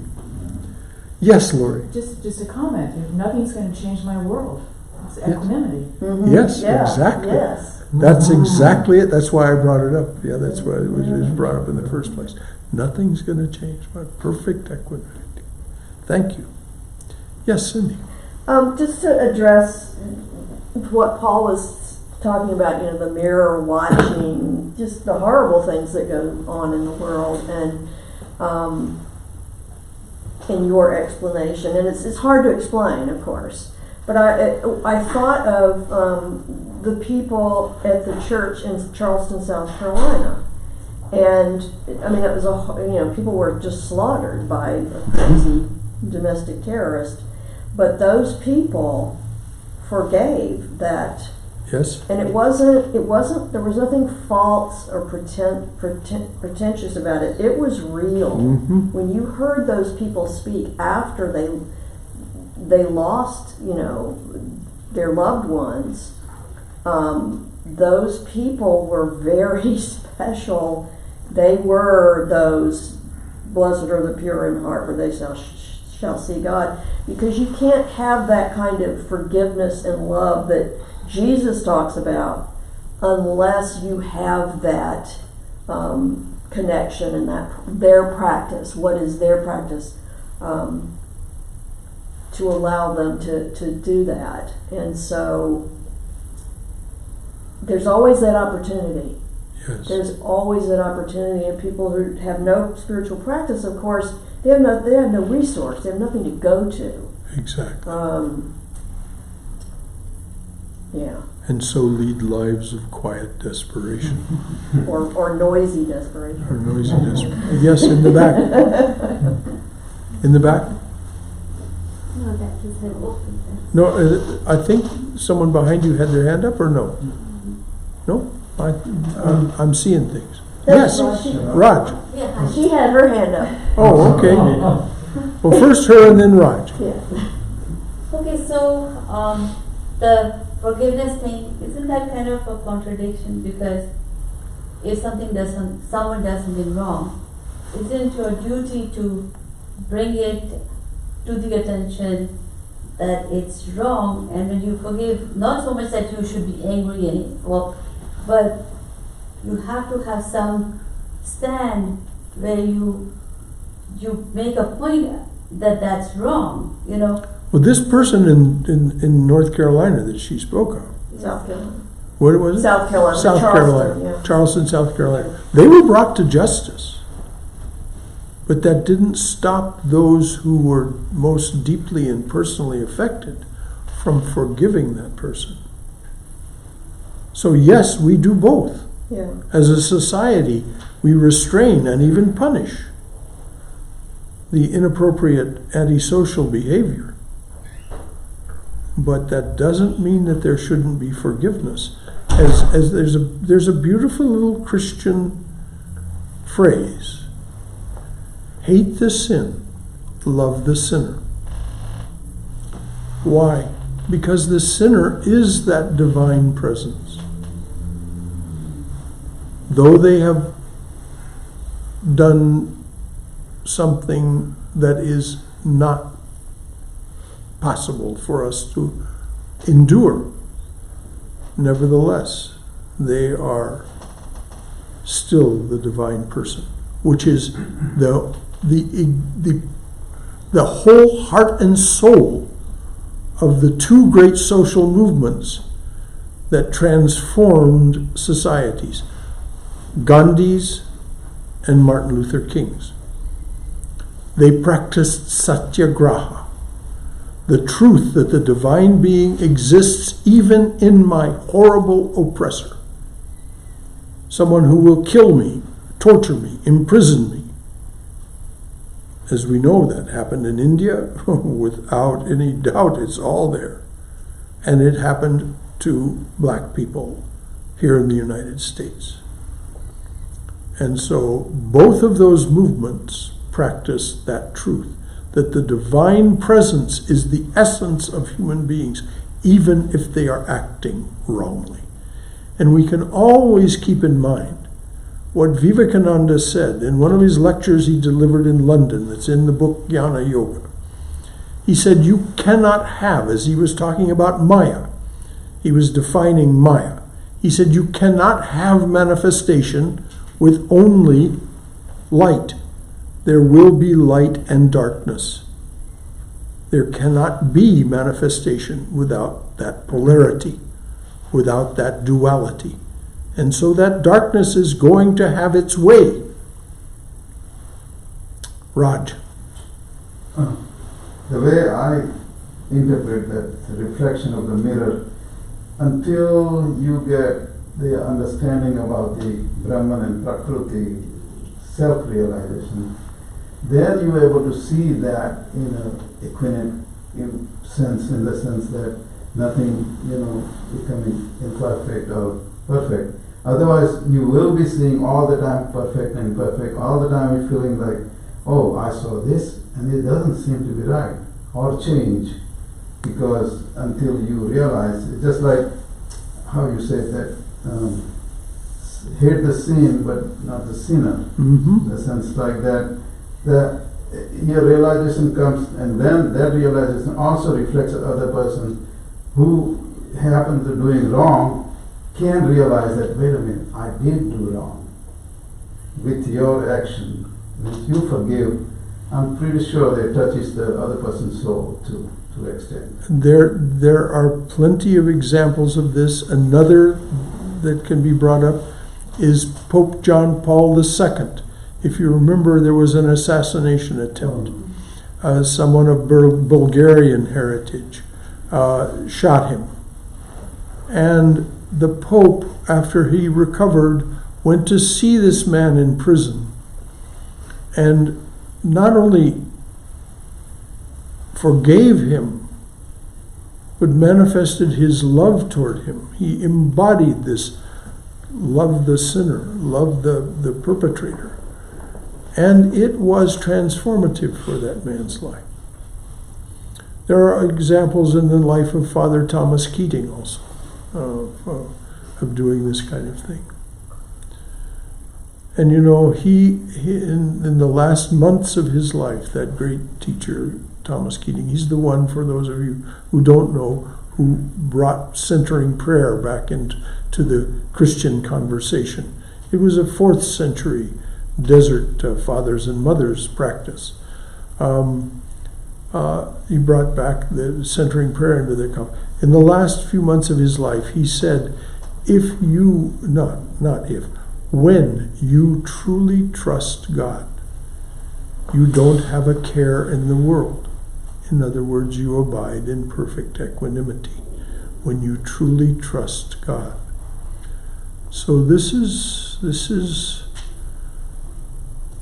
Speaker 1: Yes, Lori.
Speaker 5: Just a comment. Nothing's going to change my world. It's equanimity.
Speaker 3: Mhm.
Speaker 1: Yes,
Speaker 3: Yeah,
Speaker 1: exactly.
Speaker 3: Yes.
Speaker 1: That's exactly it. That's why I brought it up. Yeah, that's why it was brought up in the first place. Nothing's going to change my perfect equanimity. Thank you. Yes, Cindy.
Speaker 3: Just to address what Paul was talking about, the mirror watching, just the horrible things that go on in the world, and in your explanation, and it's hard to explain, of course, but I thought of the people at the church in Charleston, South Carolina, and I mean it was people were just slaughtered by a crazy domestic terrorist, but those people forgave that.
Speaker 1: Yes.
Speaker 3: And it wasn't, there was nothing false or pretentious about it. It was real.
Speaker 1: Mm-hmm.
Speaker 3: When you heard those people speak after they lost, their loved ones, those people were very special. They were those, blessed are the pure in heart, for they shall see God. Because you can't have that kind of forgiveness and love that Jesus talks about unless you have that connection and that their practice. What is their practice? To allow them to do that. And so there's always that opportunity.
Speaker 1: Yes.
Speaker 3: There's always that opportunity, and people who have no spiritual practice, of course, they have no resource. They have nothing to go to.
Speaker 1: Exactly.
Speaker 3: Yeah.
Speaker 1: And so lead lives of quiet desperation.
Speaker 3: or noisy desperation.
Speaker 1: Or noisy desperation. Yes, in the back. In the back?
Speaker 7: No, that just had opened.
Speaker 1: No, I think someone behind you had their hand up, or no? No? I'm seeing things. Yes, Raj.
Speaker 7: Yeah.
Speaker 3: She had her hand up.
Speaker 1: Oh, okay. Well, first her and then Raj.
Speaker 3: Yeah.
Speaker 7: Okay, so the forgiveness thing, isn't that kind of a contradiction? Because if someone does something wrong, isn't it your duty to bring it to the attention that it's wrong, and when you forgive, not so much that you should be angry but you have to have some stand where you make a point that that's wrong,
Speaker 1: Well, this person in North Carolina that she spoke of,
Speaker 3: South Carolina.
Speaker 1: what was it?
Speaker 3: South Carolina.
Speaker 1: South
Speaker 3: Charleston,
Speaker 1: Carolina.
Speaker 3: yeah.
Speaker 1: Charleston, South Carolina. They were brought to justice. But that didn't stop those who were most deeply and personally affected from forgiving that person. So yes, we do both.
Speaker 3: Yeah.
Speaker 1: As a society, we restrain and even punish the inappropriate antisocial behavior. But that doesn't mean that there shouldn't be forgiveness. As there's a beautiful little Christian phrase: hate the sin, love the sinner. Why? Because the sinner is that divine presence. Though they have done something that is not possible for us to endure, nevertheless, they are still the divine person, which is the whole heart and soul of the two great social movements that transformed societies, Gandhi's and Martin Luther King's. They practiced satyagraha. the truth that the divine being exists even in my horrible oppressor, someone who will kill me, torture me, imprison me. As we know, that happened in India, without any doubt, it's all there. And it happened to black people here in the United States. And so both of those movements practice that truth, that the divine presence is the essence of human beings, even if they are acting wrongly. And we can always keep in mind what Vivekananda said in one of his lectures he delivered in London, that's in the book Jnana Yoga. He said, you cannot have, as he was talking about Maya, he was defining Maya. He said, you cannot have manifestation with only light. There will be light and darkness. There cannot be manifestation without that polarity, without that duality. And so that darkness is going to have its way. Raj.
Speaker 8: The way I interpret that reflection of the mirror, until you get the understanding about the Brahman and Prakriti, self-realization, then you are able to see that in a equinate sense, in the sense that nothing, becoming imperfect or perfect. Otherwise, you will be seeing all the time perfect and imperfect. All the time you're feeling like, oh, I saw this and it doesn't seem to be right, or change, because until you realize, it's just like how you said that, hate the sin but not the sinner. In the sense like that, your realization comes, and then that realization also reflects the other person who happens to doing wrong, can realize that, wait a minute, I did do wrong. With your action, which you forgive, I'm pretty sure that touches the other person's soul to extent.
Speaker 1: There are plenty of examples of this. Another that can be brought up is Pope John Paul II. If you remember, there was an assassination attempt. Someone of Bulgarian heritage shot him. And the Pope, after he recovered, went to see this man in prison, and not only forgave him, but manifested his love toward him. He embodied this love the sinner, love the perpetrator. And it was transformative for that man's life. There are examples in the life of Father Thomas Keating also of doing this kind of thing. And he in the last months of his life, that great teacher, Thomas Keating, he's the one, for those of you who don't know, who brought centering prayer back into the Christian conversation. It was a 4th century desert fathers and mothers practice. He brought back the centering prayer into the conversation. In the last few months of his life, he said, when you truly trust God, you don't have a care in the world. In other words, you abide in perfect equanimity when you truly trust God. So this is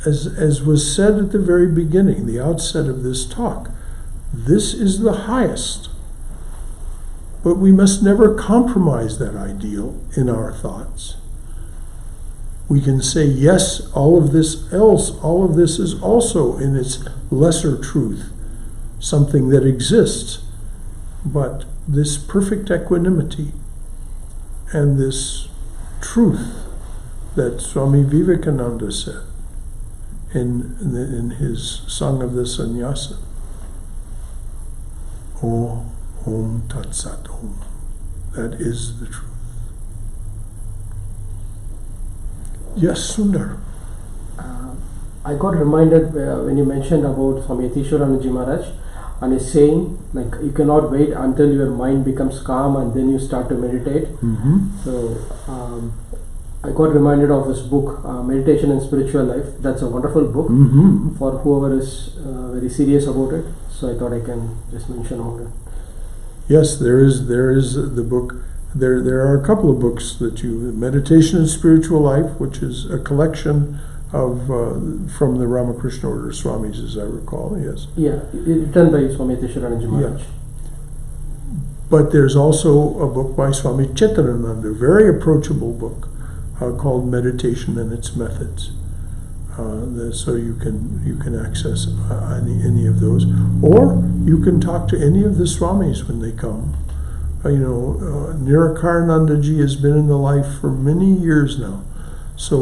Speaker 1: as was said at the very beginning, the outset of this talk, this is the highest. But we must never compromise that ideal in our thoughts. We can say, yes, all of this is also in its lesser truth, something that exists. But this perfect equanimity and this truth that Swami Vivekananda said in his Song of the Sannyasa, Om Tat Sat Om, that is the truth. Yes, Sundar.
Speaker 9: I got reminded when you mentioned about Swami Yatishwaranandaji Maharaj and his saying, like, you cannot wait until your mind becomes calm and then you start to meditate.
Speaker 1: Mm-hmm.
Speaker 9: So I got reminded of his book, Meditation and Spiritual Life. That's a wonderful book
Speaker 1: Mm-hmm.
Speaker 9: for whoever is very serious about it. So I thought I can just mention all that.
Speaker 1: Yes, there is the book. There are a couple of books that Meditation and Spiritual Life, which is a collection of from the Ramakrishna Order Swamis, as I recall. Yes.
Speaker 9: Yeah, written by Swami Tisharanji Maharaj.
Speaker 1: Yeah. But there's also a book by Swami Chittarananda, a very approachable book called Meditation and Its Methods. So you can access any of those, or you can talk to any of the Swamis when they come. Nirakarnanda ji has been in the life for many years now. So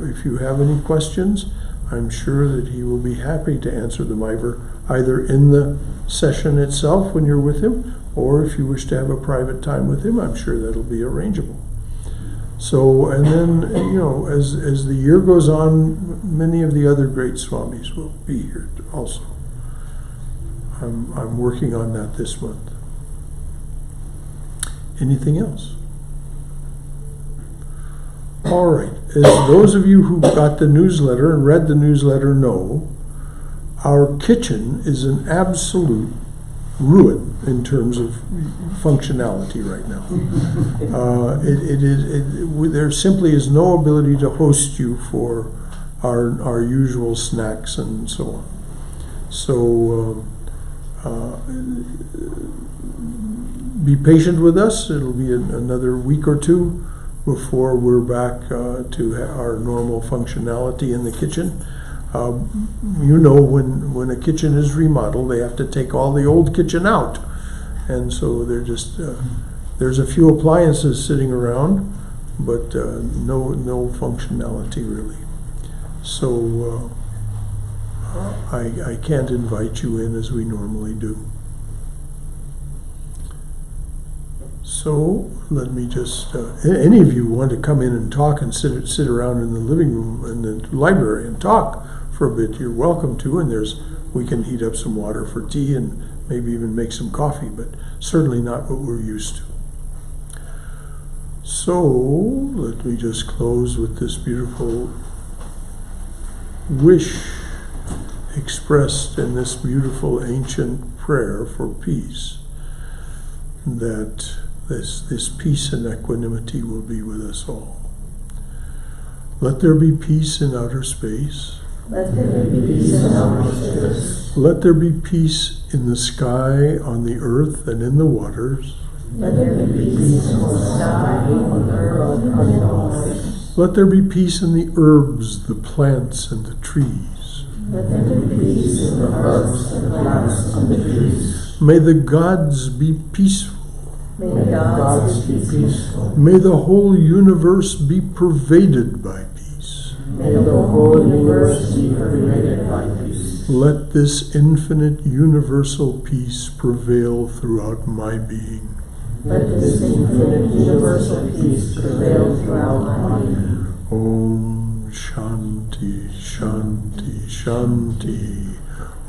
Speaker 1: if you have any questions, I'm sure that he will be happy to answer them either in the session itself when you're with him, or if you wish to have a private time with him, I'm sure that'll be arrangeable. So, and then, as the year goes on, many of the other great Swamis will be here also. I'm working on that this month. Anything else? All right. As those of you who got the newsletter and read the newsletter know, our kitchen is an absolute ruin in terms of functionality right now. There simply is no ability to host you for our usual snacks and so on. So be patient with us. It'll be another week or two before we're back to our normal functionality in the kitchen. When a kitchen is remodeled, they have to take all the old kitchen out, and so they're just there's a few appliances sitting around, but no functionality really. So I can't invite you in as we normally do. So let me just, any of you want to come in and talk and sit around in the living room and the library and talk for a bit, you're welcome to, and we can heat up some water for tea and maybe even make some coffee, but certainly not what we're used to. So let me just close with this beautiful wish expressed in this beautiful ancient prayer for peace, that this peace and equanimity will be with us all. Let there be peace in outer space.
Speaker 3: Let there be peace in outer space.
Speaker 1: Let there be peace in the sky, on the earth, and in the waters.
Speaker 3: Let there be peace in the sky, on the earth, and in the waters.
Speaker 1: Let there be peace in the herbs, the plants, and the trees.
Speaker 3: Let there be peace in the herbs, the plants, and the trees.
Speaker 1: May the gods be peaceful.
Speaker 3: May the gods be peaceful.
Speaker 1: May the whole universe be pervaded by peace.
Speaker 3: May the whole universe be pervaded by peace.
Speaker 1: Let this infinite universal peace prevail throughout my being.
Speaker 3: Let this infinite universal peace prevail throughout my being.
Speaker 1: Om Shanti, Shanti, Shanti.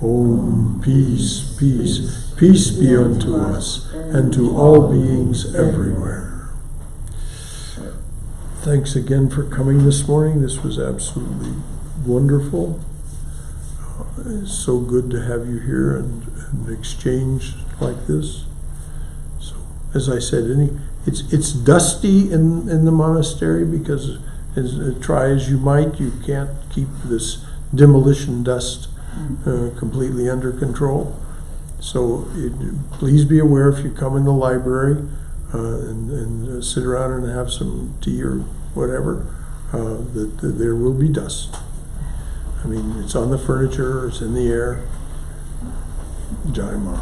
Speaker 1: Om peace, peace, peace be unto us and to all beings everywhere. Thanks again for coming this morning. This was absolutely wonderful. It's so good to have you here and exchange like this. So, as I said, it's dusty in the monastery because try as you might, you can't keep this demolition dust completely under control. So please be aware if you come in the library and sit around and have some tea or whatever, that there will be dust. I mean, it's on the furniture, it's in the air. Jai Ma.